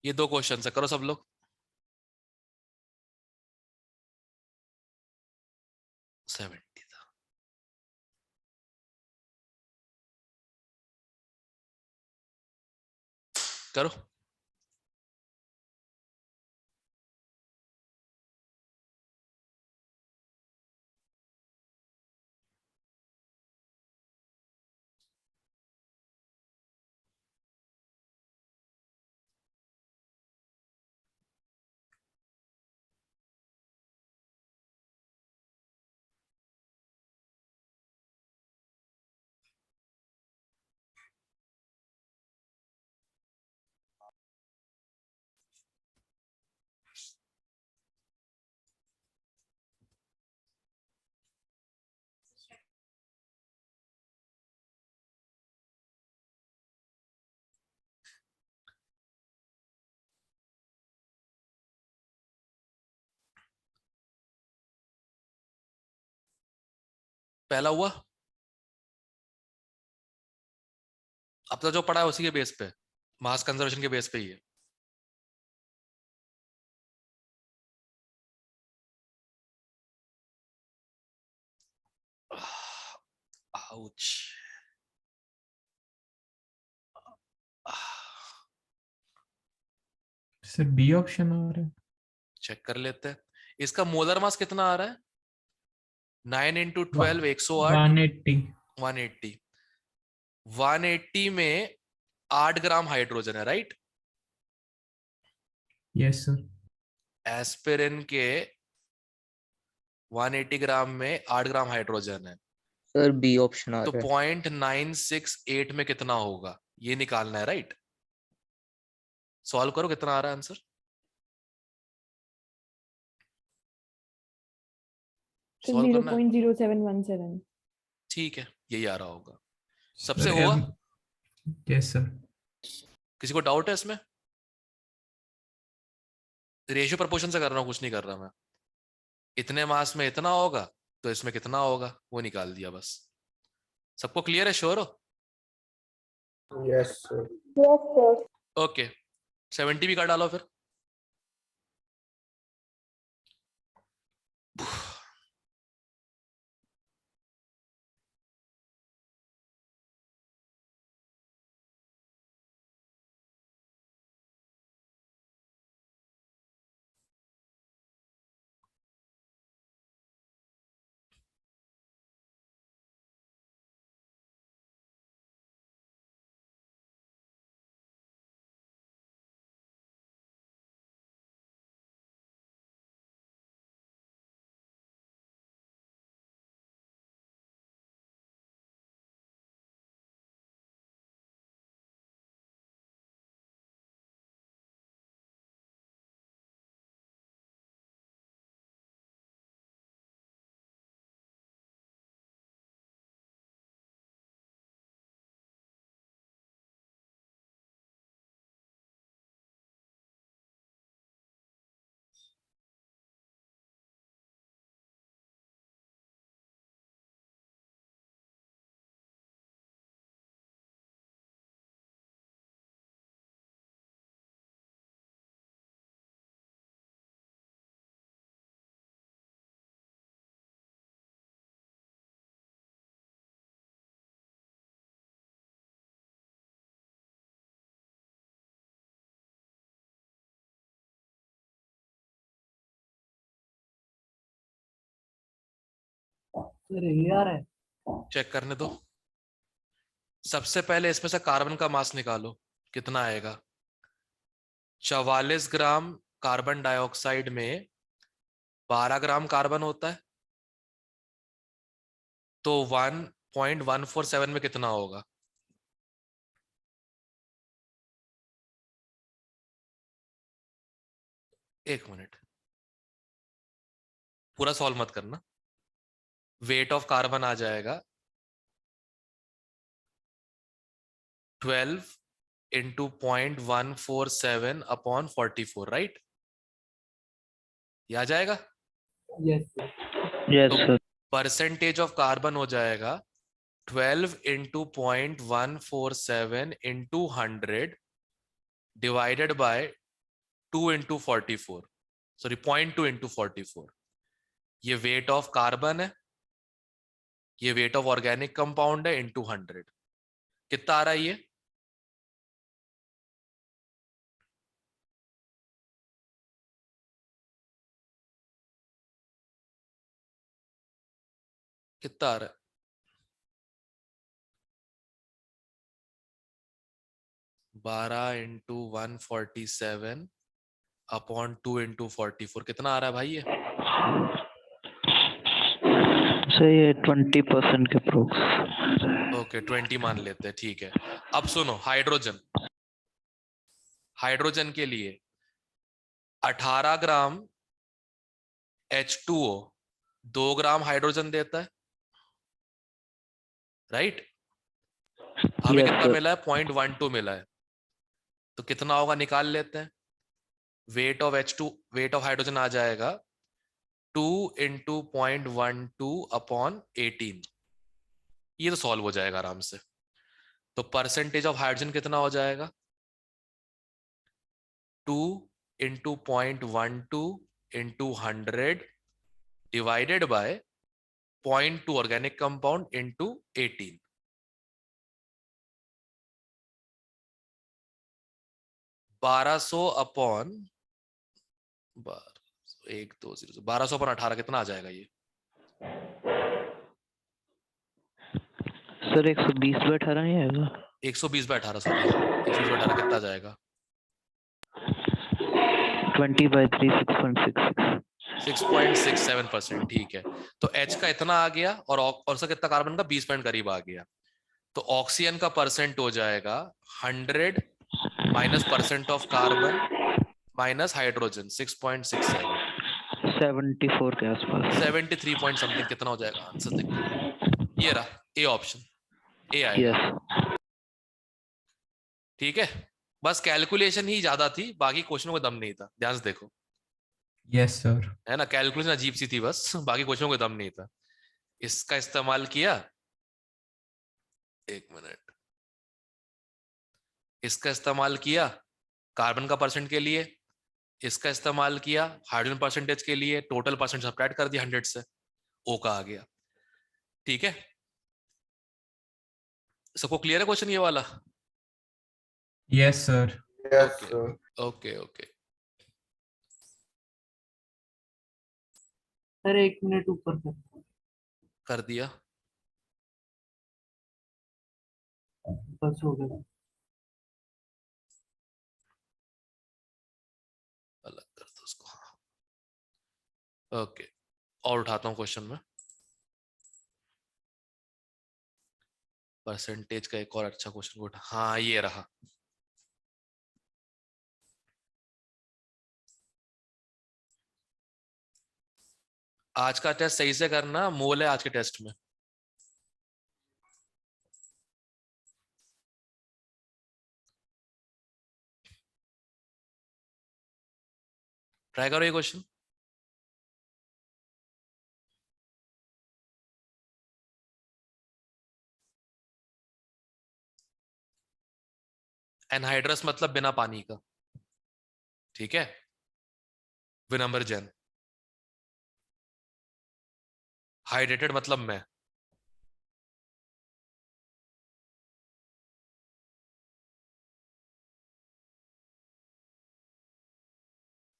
ये 2 क्वेश्चन है, करो सब लोग। 70 था। करो। पहला हुआ, अब तो जो पढ़ा है उसी के बेस पे, मास कंजर्वेशन के बेस पे ही है। आउच। सर बी ऑप्शन आ रहा है। चेक कर लेते हैं। इसका मोलर मास कितना आ रहा है? 9 इंटू 12, 108, 180। 180। 180 में 8 ग्राम हाइड्रोजन है, राइट? Yes sir. एस्पिरिन के 180 ग्राम में 8 ग्राम हाइड्रोजन है, सर बी ऑप्शन आ तो रहा है। 0.968 में कितना होगा ये निकालना है, राइट? सॉल्व करो, कितना आ रहा है आंसर? सॉल्व करना है, 0.0717। ठीक है, यही आ रहा होगा। सबसे हुआ? Yes sir. किसी को डाउट है इसमें? रेशियो प्रपोर्शन से कर रहा हूं, कुछ नहीं कर रहा मैं। इतने मास में इतना होगा तो इसमें कितना होगा वो निकाल दिया बस। सबको क्लियर है? श्योर हो? Yes, sir. Yes, sir. Okay, 70 भी कर डालो फिर। सर ये आ रहा है। चेक करने दो। सबसे पहले इसमें से कार्बन का मास निकालो, कितना आएगा। 44 ग्राम कार्बन डाइऑक्साइड में 12 ग्राम कार्बन होता है, तो 1.147 में कितना होगा। एक मिनट, पूरा सॉल्व मत करना। वेट ऑफ कार्बन आ जाएगा 12 इंटू 0.147 अपॉन 44, राइट। ये आ जाएगा। Yes sir. यस तो सर। परसेंटेज ऑफ कार्बन हो जाएगा 12 into 0.147 into 100 divided by 2 into 44, sorry 0.2 into 44। ये वेट ऑफ कार्बन है, ये वेट ऑफ ऑर्गेनिक कंपाउंड है, इंटू 100। कितना आ रहा है ये। कितना आ रहा है। 12 इंटू 147 अपॉन 2 इंटू 44, कितना आ रहा है भाई ये। सर ये 20% के प्रोक्स। ओके 20 मान लेते हैं, ठीक है। अब सुनो, हाइड्रोजन, हाइड्रोजन के लिए 18 ग्राम H2O 2 ग्राम हाइड्रोजन देता है, राइट। हमें Yes, कितना sir. मिला है, 0.12 मिला है, तो कितना होगा निकाल लेते हैं। Weight of H2, weight of hydrogen आ जाएगा 2 इंटू 0.12 अपॉन 18। ये तो सॉल्व हो जाएगा आराम से। तो परसेंटेज ऑफ हाइड्रोजन कितना हो जाएगा, 2 into 0.12 into 100 divided by 0.2 organic compound into 18। बारह सौ अपॉन 1200 अपॉन 18 कितना आ जाएगा ये। सर 120/18 नहीं आएगा। 120/18, सॉरी 120/18 कितना आ जाएगा। 20/3 6.66। 6.67%, ठीक है। तो H का इतना आ गया और उसका कितना कार्बन का 20 पॉइंट करीब आ गया। तो ऑक्सीजन का परसेंट हो जाएगा 100 minus percent of carbon minus hydrogen 6.67, 74 के आसपास। 73 पॉइंट समथिंग कितना हो जाएगा। आंसर देखो, ये रहा ए ऑप्शन, ए आएगा। यस। ठीक है, बस कैलकुलेशन ही ज्यादा थी, बाकी क्वेश्चनों का दम नहीं था। ध्यान से देखो, यस सर। है ना, कैलकुलेशन अजीब सी थी बस, बाकी क्वेश्चनों का दम नहीं था। इसका इस्तेमाल किया, एक मिनट, इसका इस्तेमाल किया कार्बन का परसेंट के लिए, इसका इस्तेमाल किया हाइड्रोजन परसेंटेज के लिए, टोटल परसेंट सब्ट्रैक्ट कर दिया 100 से, ओ का आ गया। ठीक है, सबको क्लियर है क्वेश्चन ये वाला। Yes sir. Yes, okay sir. Okay okay. Sir 1 minute ऊपर कर दिया, बस हो गया। अलग कर दो उसको। हाँ ओके, और उठाता हूँ क्वेश्चन में। परसेंटेज का एक और अच्छा क्वेश्चन को उठा, हाँ ये रहा। आज का टेस्ट सही से करना, मोल है आज के टेस्ट में। ट्राई करो ये क्वेश्चन। एनहाइड्रस मतलब बिना पानी का, ठीक है। विनम्रजन, हाइड्रेटेड मतलब मैं।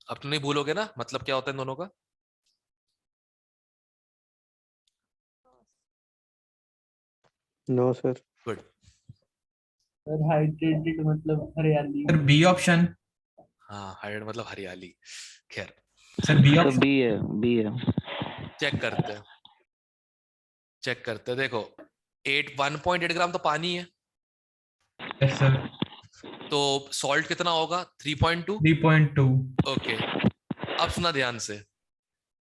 अब तुम नहीं भूलोगे ना मतलब क्या होता है इन दोनों का। No, sir. Good. Sir hydrated मतलब हरियाली. Sir B option. हाँ, हाइड्रेट मतलब हरियाली. खैर, sir B sir option. B है, बी है. चेक करते हैं. देखो 1.8 ग्राम तो पानी है, यस सर. तो सॉल्ट कितना होगा? 3.2. 3.2. ओके, अब सुना ध्यान से.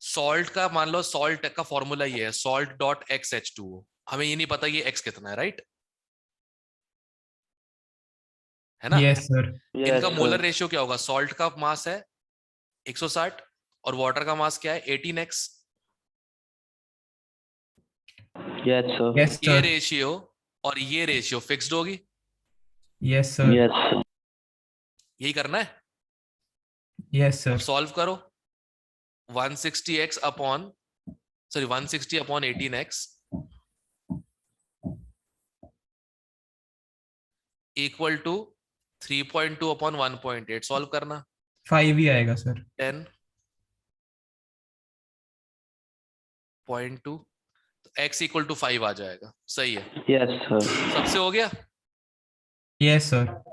सॉल्ट का मान लो, सॉल्ट का फॉर्मूला ये है, सॉल्ट डॉट XH2O. हमें ये नहीं पता ये x कितना है, राइट? है ना? Yes sir. इनका मोलर रेशियो क्या होगा? सॉल्ट का मास है 160 और वाटर का मास क्या है? 18x. Yes sir. यस ये सर. रेशियो और ये रेशियो फिक्स्ड होगी. Yes sir. यस. यही करना है. Yes sir. सॉल्व करो. 160x upon 160 upon 18x equal to 3.2 upon 1.8. Solve करना. 5 ही आएगा सर. 10.2 तो x इक्वल टू 5 आ जाएगा. सही है. Yes sir. सबसे हो गया. Yes sir.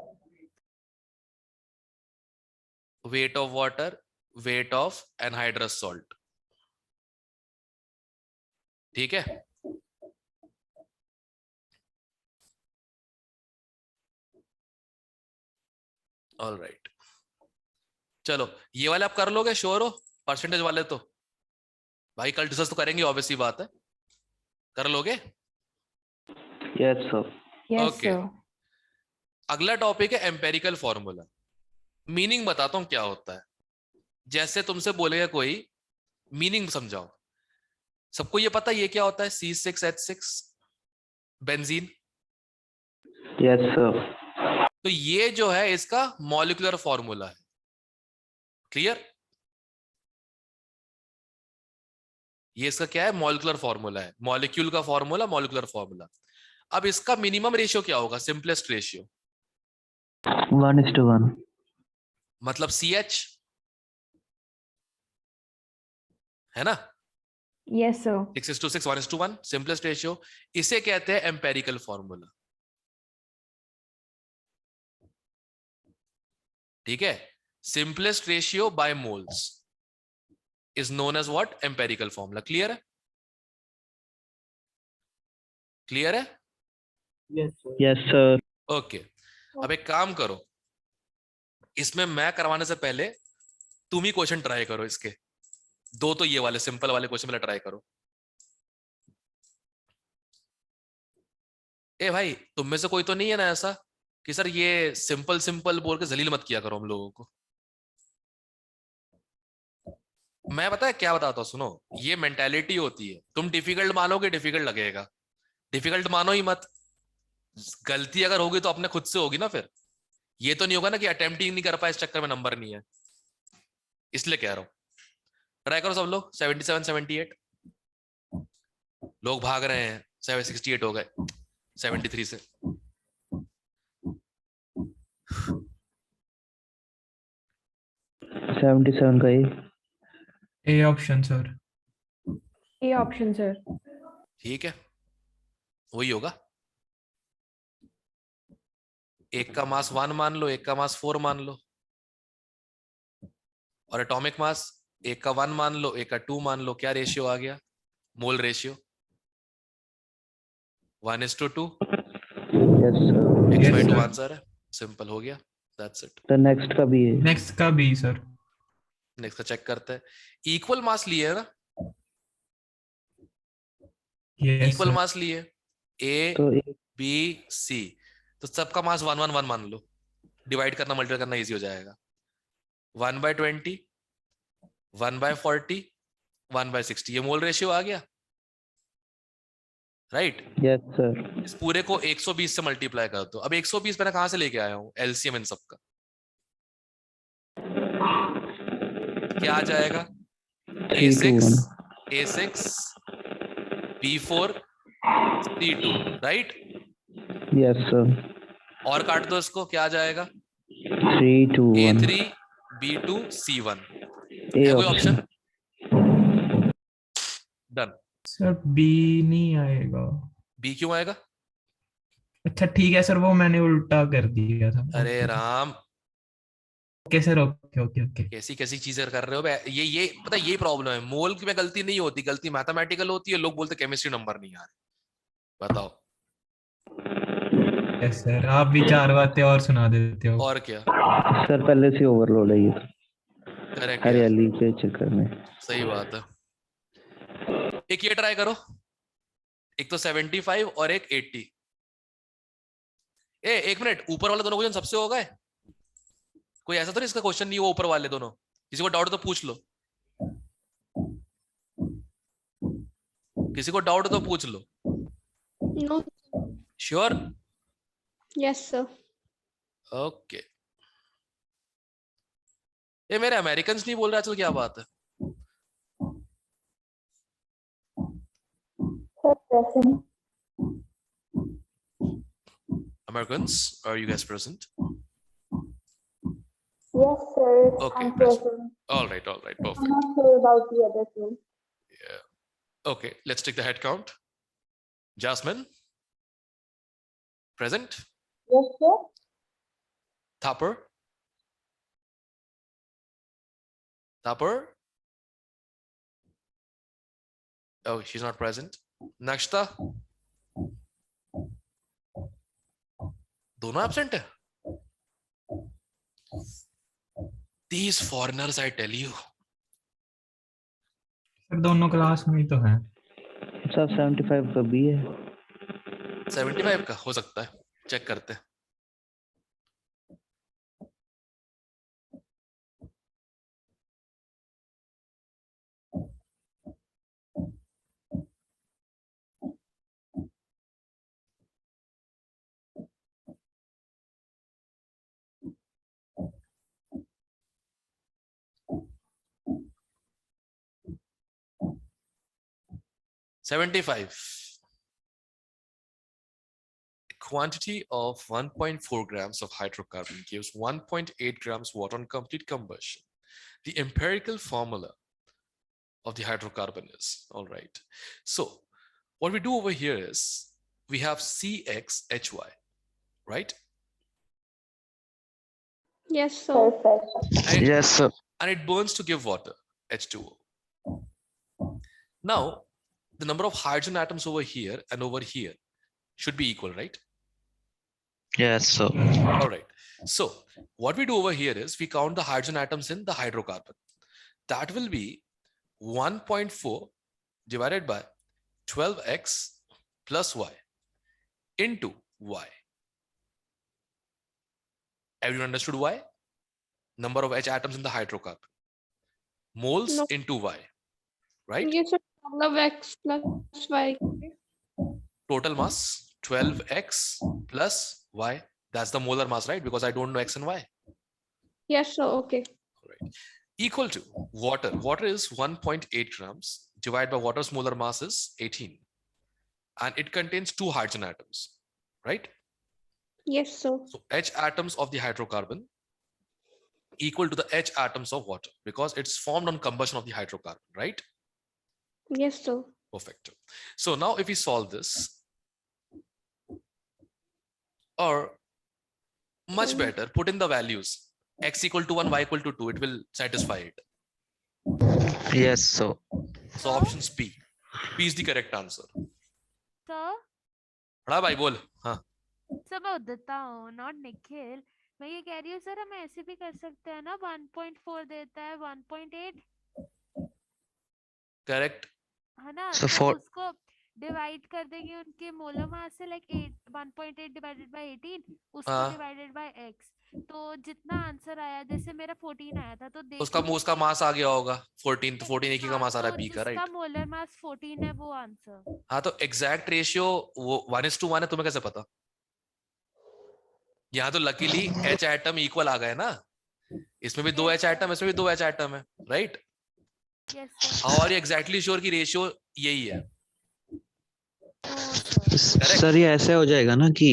Weight of water, weight of anhydrous salt. ठीक है. ऑल राइट, चलो ये वाले आप कर लोगे, श्योर हो? परसेंटेज वाले तो भाई कल डिस्कस तो करेंगे, ऑब्वियसली बात है. कर लोगे? Yes sir. ओके. अगला टॉपिक है एम्पेरिकल फॉर्मूला. मीनिंग बताता हूं क्या होता है. जैसे तुमसे बोलेगा कोई, मीनिंग समझाओ. सबको ये पता है ये क्या होता है? C6H6 benzene. Yes sir. तो ये जो है इसका मॉलिक्यूलर फॉर्मूला है. क्लियर? ये इसका क्या है? मॉलिक्यूलर फॉर्मूला है. मॉलिक्यूल का फॉर्मूला, मॉलिक्यूलर फॉर्मूला. अब इसका मिनिमम रेशियो क्या होगा? Simplest ratio 1:1. मतलब CH, है ना? Yes, sir. 6:6, 1:1, simplest ratio. इसे कहते हैं एम्पेरिकल फॉर्मूला. ठीक है. Simplest ratio by moles is known as what? Empirical formula. Clear है? क्लियर है? Yes sir. Yes sir. Okay. अब एक काम करो, इसमें मैं करवाने से पहले तुम ही क्वेश्चन ट्राई करो. इसके दो तो ये वाले सिंपल वाले क्वेश्चन पहले ट्राई करो. ए भाई, तुम में से कोई तो नहीं है ना ऐसा कि सर ये सिंपल सिंपल बोल के जलील मत किया करो हम लोगों को. मैं पता है क्या बताता हूं, सुनो. ये मेंटालिटी होती है. तुम डिफिकल्ट मानोगे, डिफिकल्ट लगेगा. डिफिकल्ट मानो ही मत. गलती अगर होगी तो अपने खुद से होगी ना. फिर ये तो नहीं होगा ना कि अटेम्प्ट ही नहीं कर पाए, इस चक्कर में नंबर नहीं है. इसलिए कह रहा हूं ट्राई करो सब लोग. 77, 78 लोग भाग रहे हैं. 68 हो गए 73 से. $77 का A option sir. A option, sir. ठीक है, वही होगा. एक का मास 1 मान लो, एक का मास 4 मान लो, और एटॉमिक मास एक का 1 मान लो, एक का 2 मान लो. क्या रेशियो आ गया? Mole ratio 1:2. Yes sir. Yes, x/2 sir. Answer है. सिंपल हो गया. That's it. तो नेक्स्ट का भी है. नेक्स्ट का बी सर. नेक्स्ट का चेक करते हैं. इक्वल मास लिए है ना? Yes equal sir. मास लिए A तो B C, तो सबका मास 1 1 1 मान लो. डिवाइड करना, मल्टीप्लाई करना इजी हो जाएगा. 1/20, 1/40, 1/60. ये मोल रेशियो आ गया, राइट? Yes sir. इस पूरे को 120 से मल्टीप्लाई कर दो. अब 120 मैंने कहां से लेके आया हूं? एलसीएम इन सबका. क्या आ जाएगा? 3:1. A6 B4 C2, right? Yes sir. और काट दो इसको, क्या आ जाएगा? 3:1. A3 B2 C1. ए है कोई option. Option? Done. Sir B नहीं आएगा. बी क्यों आएगा? अच्छा ठीक है सर, वो मैंने उल्टा कर दिया था। अरे okay Ram, okay sir, okay okay okay. कैसी कैसी चीजें कर रहे हो ये पता है, ये प्रॉब्लम है। मोल में गलती नहीं होती, गलती मैथमेटिकल होती है। लोग बोलते केमिस्ट्री नंबर नहीं आ रहे। बताओ। यस सर, आप भी चार बातें और सुना देते हो। और क्या। सर पहले से ओवरलोड है ये, करेक्ट यार, हरियाली के चक्कर में। सही बात है। एक ये ट्राई करो, एक तो 75 और एक 80। एक मिनट, ऊपर वाले दोनों क्वेश्चन सबसे होगा है? कोई ऐसा तो नहीं इसका क्वेश्चन नहीं हुआ ऊपर वाले दोनों? किसी को डाउट तो पूछ लो, किसी को डाउट तो पूछ लो। No. Sure? Yes sir. Okay. ये मेरे अमेरिकन नहीं बोल रहे आजकल, क्या बात है? Americans, are you guys present? Yes sir. Okay, present. All right, perfect. not sure about the other two. Yeah. Okay, let's take the head count. Jasmine, present. Yes sir. Thapar. Oh, she's not present. Nakshta. दोनों absent है? These foreigners, I tell you. Sir दोनों class में ही तो हैं। Sir 75 का भी है। 75 का हो सकता है, चेक करते हैं। $75. A quantity of 1.4 grams of hydrocarbon gives 1.8 grams water on complete combustion. The empirical formula of the hydrocarbon is, all right. So what we do over here is we have CXHY, right? Yes sir. And, Yes sir. and it burns to give water, H2O. Now, the number of hydrogen atoms over here and over here should be equal, right? Yes sir. All right. So what we do over here is we count the hydrogen atoms in the hydrocarbon. That will be 1.4 divided by 12x plus y into y. Everyone understood why? Number of H atoms in the hydrocarbon. Moles No. into y, right? Yes sir. Love x plus y. Total mass 12x plus y. That's the molar mass, right? Because I don't know x and y. Yes sir. Okay. Right. Equal to water. Water is 1.8 grams divided by water's molar mass is 18. And it contains 2 hydrogen atoms, right? Yes sir. So H atoms of the hydrocarbon equal to the H atoms of water because it's formed on combustion of the hydrocarbon, right? Yes sir. Perfect. So now if we solve this, or much better, put in the values. X equal to 1, y equal to 2, it will satisfy it. Yes sir. So options P. P is the correct answer. Sir बड़ा भाई बोल। हाँ, sir मैं उदिता हूँ, not Nikhil. मैं ये कह रही हूँ सर, हम ऐसे भी कर सकते हैं ना, 1.4 देता है 1.8, करेक्ट। है ना? So तो for- उसको डिवाइड कर देंगे उनके मोलर मास से, लाइक 1.8 डिवाइडेड बाय 18, उसको हाँ। Divided by x। तो जितना आंसर आया, जैसे मेरा 14 आया था, तो देख उसका मास आ गया होगा 14, तो 14 एक ही का मास आ रहा है पी का, जिसका राइट? मोलर मास 14 है वो आंसर। हाँ, तो एग्जैक्ट रेशियो वो 1:1 है, तुम्हें कैसे पता? यहाँ तो लकीली H एटम इक्वल आ गए ना, इसमें भी 2 H एटम, इसमें भी 2 H एटम है, right? Yes sir. How are you exactly sure की रेशियो यही है? Correct. सर ये ऐसे हो जाएगा ना कि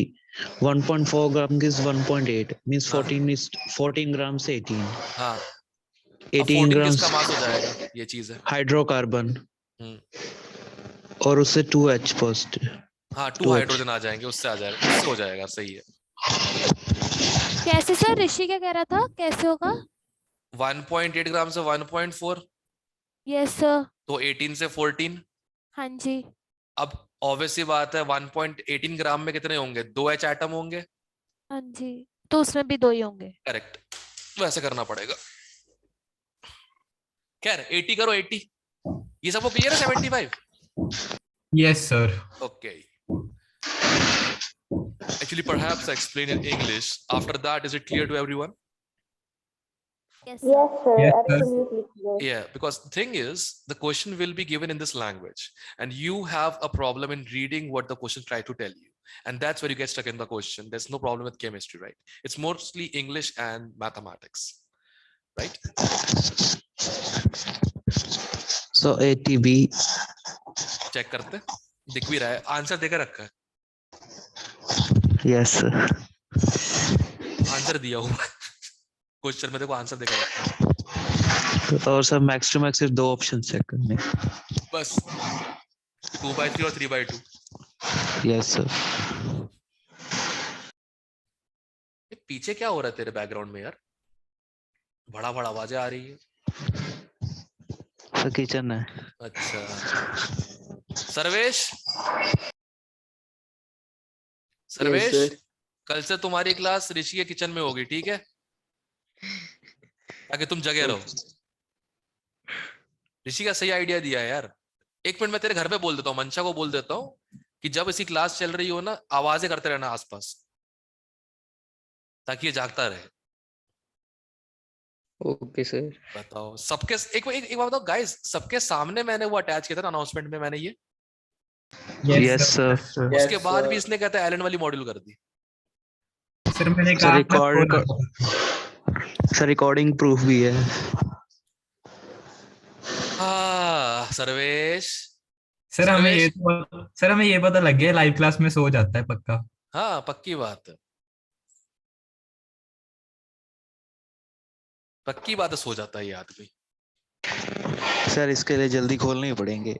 1.4 ग्राम की 1.8 मींस हाँ। 14 ग्राम से 18 हाँ, 18 14 ग्राम किसका मास हो जाएगा? ये चीज है। हाइड्रोकार्बन हम्म। और उससे 2H फर्स्ट। हाँ 2 2H हाइड्रोजन आ जाएंगे, उससे आ जाएगा, उससे हो जाएगा, सही है। कैसे सर? ऋषि क्या कह रहा था, कैसे होगा? 1.8 ग्राम से 1.4, यस सर। तो 18 से 14। हाँ जी। अब ऑब्वियसली बात है 1.18 ग्राम में कितने होंगे, 2H एटम होंगे। हाँ जी, तो उसमें भी 2 ही होंगे। करेक्ट, वैसे करना पड़ेगा। खैर 80 करो, 80। ये सबको क्लियर है? 75। Yes sir. Okay. Actually, perhaps I explain in English. After that, is it clear to everyone? Yes Yes, sir. Yes, sir. Absolutely clear. Yeah, because the thing is, the question will be given in this language, and you have a problem in reading what the question try to tell you, and that's where you get stuck in the question. There's no problem with chemistry, right? It's mostly English and mathematics, right? So 80B. Check करते हैं, दिख भी रहा है, answer देकर रखा है, Yes sir. Answer दिया हुआ है क्वेश्चन में, देखो आंसर देकर रखा है। और सर मैक्स टू मैक्स सिर्फ 2 ऑप्शन चेक करने। बस 2/3 और 3/2। Yes sir. पीछे क्या हो रहा है तेरे बैकग्राउंड में यार, बड़ा बड़ा आवाजें आ रही है। सर किचन है। अच्छा, सर्वेश, सर्वेश, sir. कल से तुम्हारी क्लास ऋषि के किचन में होगी, ठीक है? ताकि तुम जगे रहो। ऋषि का सही आइडिया दिया है यार। 1 मिनट मैं तेरे घर पे बोल देता हूँ, मंशा को बोल देता हूँ कि जब इसी क्लास चल रही हो ना, आवाजें करते रहना आसपास, ताकि ये जागता रहे। Okay sir. बताओ सबके एक बात बताओ गाइस, सबके सामने मैंने वो अटैच किया था ना अनाउंसमेंट में, मैंने ये यस सर। उसके Yes, बाद sir. भी इसने कहता है एलन वाली मॉड्यूल कर दी। सर मैंने सर कहा रिकॉर्डिंग प्रूफ भी है। हाँ सर्वेश, सर हमें सर्वेश, सर हमें ये पता लग गया लाइव क्लास में सो जाता है पक्का। हाँ पक्की बात है, पक्की बात है, सो जाता है ये आदमी। सर इसके लिए जल्दी खोलने ही पड़ेंगे।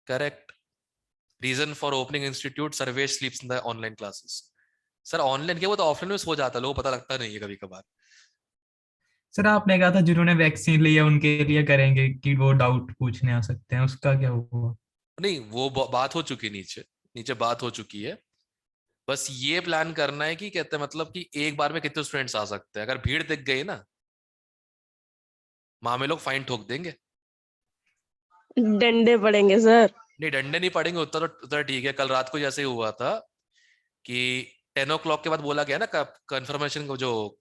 Correct, reason for opening institute, Sarvesh sleeps in the online classes. Sir online क्या, वो तो ऑफलाइन में सो जाता है, लोगों को पता लगता नहीं है कभी कभार। सर आपने कहा था जिन्होंने वैक्सीन लिया उनके लिए करेंगे कि वो डाउट पूछने आ सकते हैं, उसका क्या हुआ? नहीं वो बात हो चुकी, नीचे नीचे बात हो चुकी है। बस ये प्लान करना है कि कहते हैं मतलब कि एक बार में कितने स्टूडेंट्स आ सकते हैं। अगर भीड़ दिख गई ना, मामे लोग फाइन ठोक देंगे। डंडे पड़ेंगे सर। नहीं डंडे नहीं पड़ेंगे, उतना तो ठीक है। कल रात को जैसे ही हुआ था कि 10 o'clock के बाद बोला गया ना, कंफर्मेशन को जो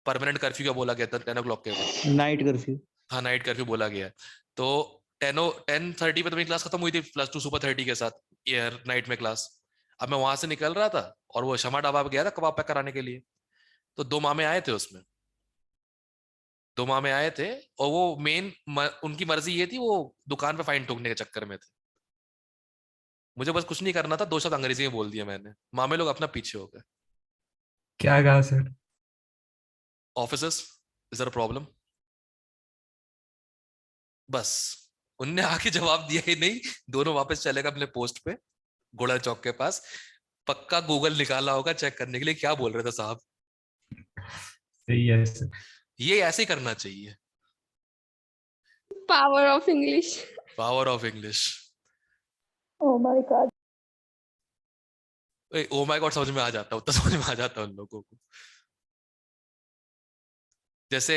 परमानेंट कर्फ्यू का बोला गया था 10 o'clock के बाद, नाइट कर्फ्यू। हाँ नाइट कर्फ्यू बोला गया। तो 10:30 पे तो मेरी क्लास खत्म हुई थी, +2 सुपर 30 के साथ ईयर नाइट में क्लास। अब मैं वहां से निकल रहा था और वो शमा ढाबा पे गया था कबाब पैक कराने के लिए, तो 2 मामे आए थे उसमें, 2 मामे आए थे, और वो उनकी मर्जी ये थी, वो दुकान पे फाइन ठोकने के चक्कर में थे। मुझे बस कुछ नहीं करना था, 2 शब्द अंग्रेजी में बोल दिया मैंने, मामे लोग अपना पीछे हो गए। क्या कहा sir? Officers, is there a problem? बस उनने आके जवाब दिया ही नहीं, दोनों वापस चले गए अपने पोस्ट पे घोड़ा चौक के पास। पक्का गूगल निकाला होगा चेक करने के लिए क्या बोल रहे थे साहब। सही है सर। ये ऐसे ही करना चाहिए। Power of English. Power of English. Oh my God. Oh my God समझ में आ जाता, उतना समझ में आ जाता उन लोगों को। जैसे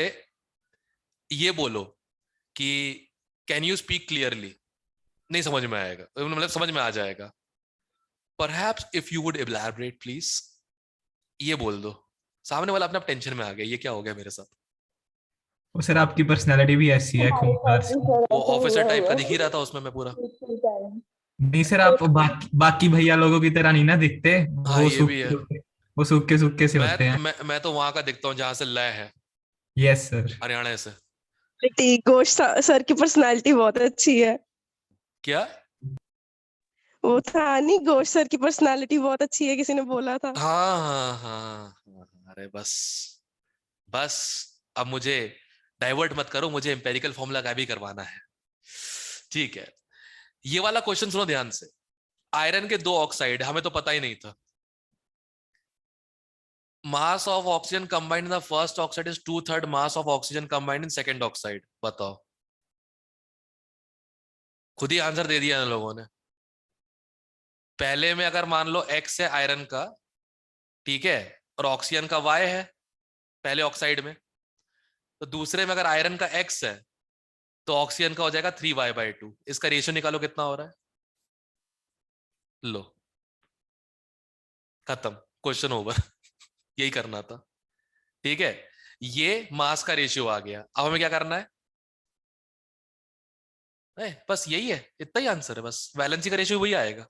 ये बोलो कि कैन यू स्पीक क्लियरली, नहीं समझ में आएगा, मतलब समझ में आ जाएगा। Perhaps if you would elaborate please, ये बोल दो, सामने वाला अपने आप टेंशन में आ गया, ये क्या हो गया मेरे साथ। वो सर आपकी पर्सनालिटी भी ऐसी है खूंखार सी। वो ऑफिसर टाइप का दिख ही रहा था उसमें मैं पूरा। नहीं सर आप बाकी भैया लोगों की तरह नहीं ना दिखते। हाँ ये भी है, वो सूखे सूखे से होते हैं। मैं तो वहां का दिखता हूँ जहां से लय है। Yes sir. हरियाणा से। घोष सर की पर्सनालिटी बहुत अच्छी है। क्या? वो था नहीं, घोष सर की पर्सनालिटी बहुत अच्छी है, किसी ने बोला था। हाँ, अरे बस बस, अब मुझे डाइवर्ट मत करो, मुझे एम्पेरिकल फॉर्मूला का भी करवाना है। ठीक है, ये वाला क्वेश्चन सुनो ध्यान से। आयरन के 2 ऑक्साइड, हमें तो पता ही नहीं था। Mass of oxygen combined in the first oxide is 2/3 mass of oxygen combined in second oxide. बताओ, खुद ही आंसर दे दिया इन लोगों ने। पहले में अगर मान लो x है आयरन का, ठीक है, और ऑक्सीजन का y है पहले ऑक्साइड में, तो दूसरे में अगर आयरन का x है तो ऑक्सीजन का हो जाएगा 3y/2। इसका रेशियो निकालो कितना हो रहा है। लो, खत्म, क्वेश्चन ओवर। यही करना था, ठीक है। ये मास का रेशियो आ गया। अब हमें क्या करना है? बस यही है, इतना ही आंसर है, बस वैलेंसी का रेशियो वही आएगा।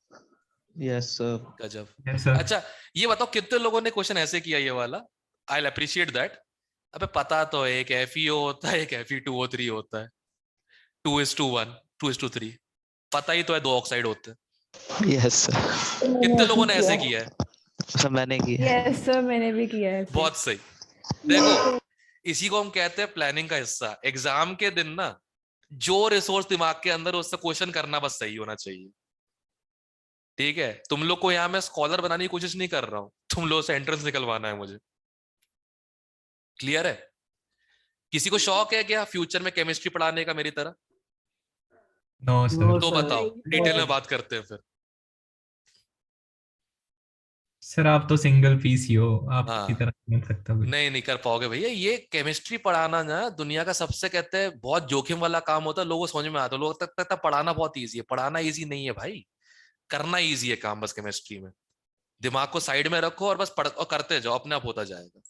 Yes sir. गजब। Yes, sir. अच्छा, ये बताओ कितने लोगों ने क्वेश्चन ऐसे किया ये वाला? I appreciate that. अबे पता तो है, एक FeO होता है, एक Fe2O3 होता है, 2:1, 2:3। पता ही तो है 2 ऑक्साइड होते हैं। Yes sir. कितने लोगों ने ऐसे किया है? सर मैंने किया है। यस सर, मैंने भी किया है ऐसे। बहुत सही। देखो, इसी को हम कहते हैं प्लानिंग का हिस्सा। एग्जाम के दिन ना, जो रिसोर्स दिमाग के अंदर, उससे क्वेश्चन करना बस सही होना चाहिए, ठीक है। तुम लोग को यहां मैं स्कॉलर बनाने की कोशिश नहीं कर रहा हूं, तुम लोग से एंट्रेंस निकलवाना है मुझे। क्लियर है? किसी को शौक है क्या फ्यूचर में केमिस्ट्री पढ़ाने का मेरी तरह? No, sir. तो बताओ, डिटेल में बात करते हैं फिर। सर आप तो सिंगल पीस ही हो, आपकी हाँ। तरह नहीं बन सकता कोई। नहीं कर पाओगे भैया। ये केमिस्ट्री पढ़ाना ना दुनिया का सबसे, कहते हैं, बहुत जोखिम वाला काम होता है। लोगों को समझ में आता है, लोग तक तक पढ़ाना बहुत इजी है। पढ़ाना इजी नहीं है भाई, करना इजी है काम बस। केमिस्ट्री में दिमाग को साइड में रखो और बस पढ़ और करते जाओ, अपने आप होता जाएगा।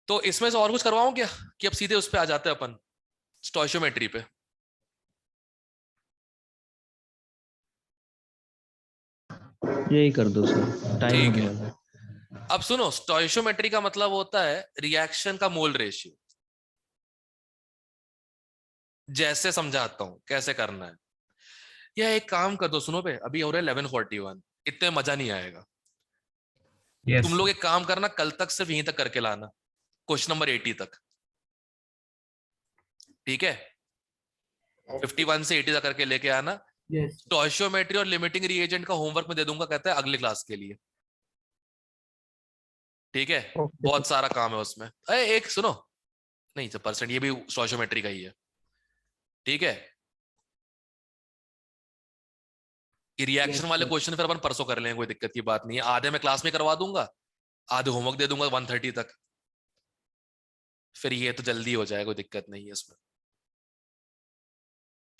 तो इसमें से और कुछ करवाऊं क्या, कि अब सीधे उस पे आ जाते हैं अपन, स्टोइशियोमेट्री पे? यही कर दो सर, टाइम ठीक होने है। वाला है। अब सुनो, स्टोइशियोमेट्री का मतलब होता है रिएक्शन का मोल रेशियो। जैसे समझाता हूं कैसे करना है। यह एक काम कर दो, सुनो पे, अभी हो रहा है 11:41, इतने मजा नहीं आएगा। Yes. तुम लोग एक काम करना, कल तक सिर्फ यहीं तक करके लाना, क्वेश्चन नंबर 80 तक, ठीक है। 51 से 80 तक करके लेके आना। यस स्टोइशियोमेट्री और लिमिटिंग रिएजेंट का होमवर्क में दे दूंगा, कहता है अगली क्लास के लिए, ठीक है। Okay. बहुत सारा काम है उसमें। अरे एक सुनो, नहीं तो परसेंट, ये भी स्टोइशियोमेट्री का ही है, ठीक है। ये रिएक्शन वाले क्वेश्चन फिर अपन परसों कर लेंगे, कोई दिक्कत की बात नहीं है। आधे मैं क्लास में करवा दूंगा, आधे होमवर्क दे दूंगा 1:30 तक, फिर ये तो जल्दी हो जाएगा, कोई दिक्कत नहीं है इसमें,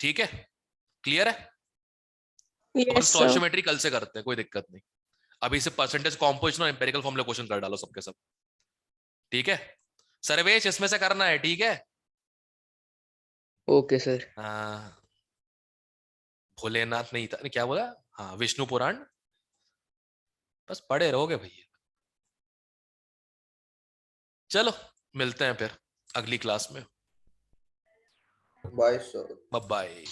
ठीक है। क्लियर है? अपन यस सर। स्टोइशियोमेट्री कल से करते हैं, कोई दिक्कत नहीं। अभी से परसेंटेज कॉम्पोजिशन और एम्पिरिकल फॉर्मूला क्वेश्चन कर डालो सबके सब, ठीक है। सर्वेश इसमें से करना है, ठीक है। Okay sir. हाँ, भोलेनाथ नहीं था, क्या बोला? हाँ, विष्णु पुराण, बस पढ़े रहोगे भैया। चलो मिलते हैं फिर अगली क्लास में। Bye, sir. Bye bye.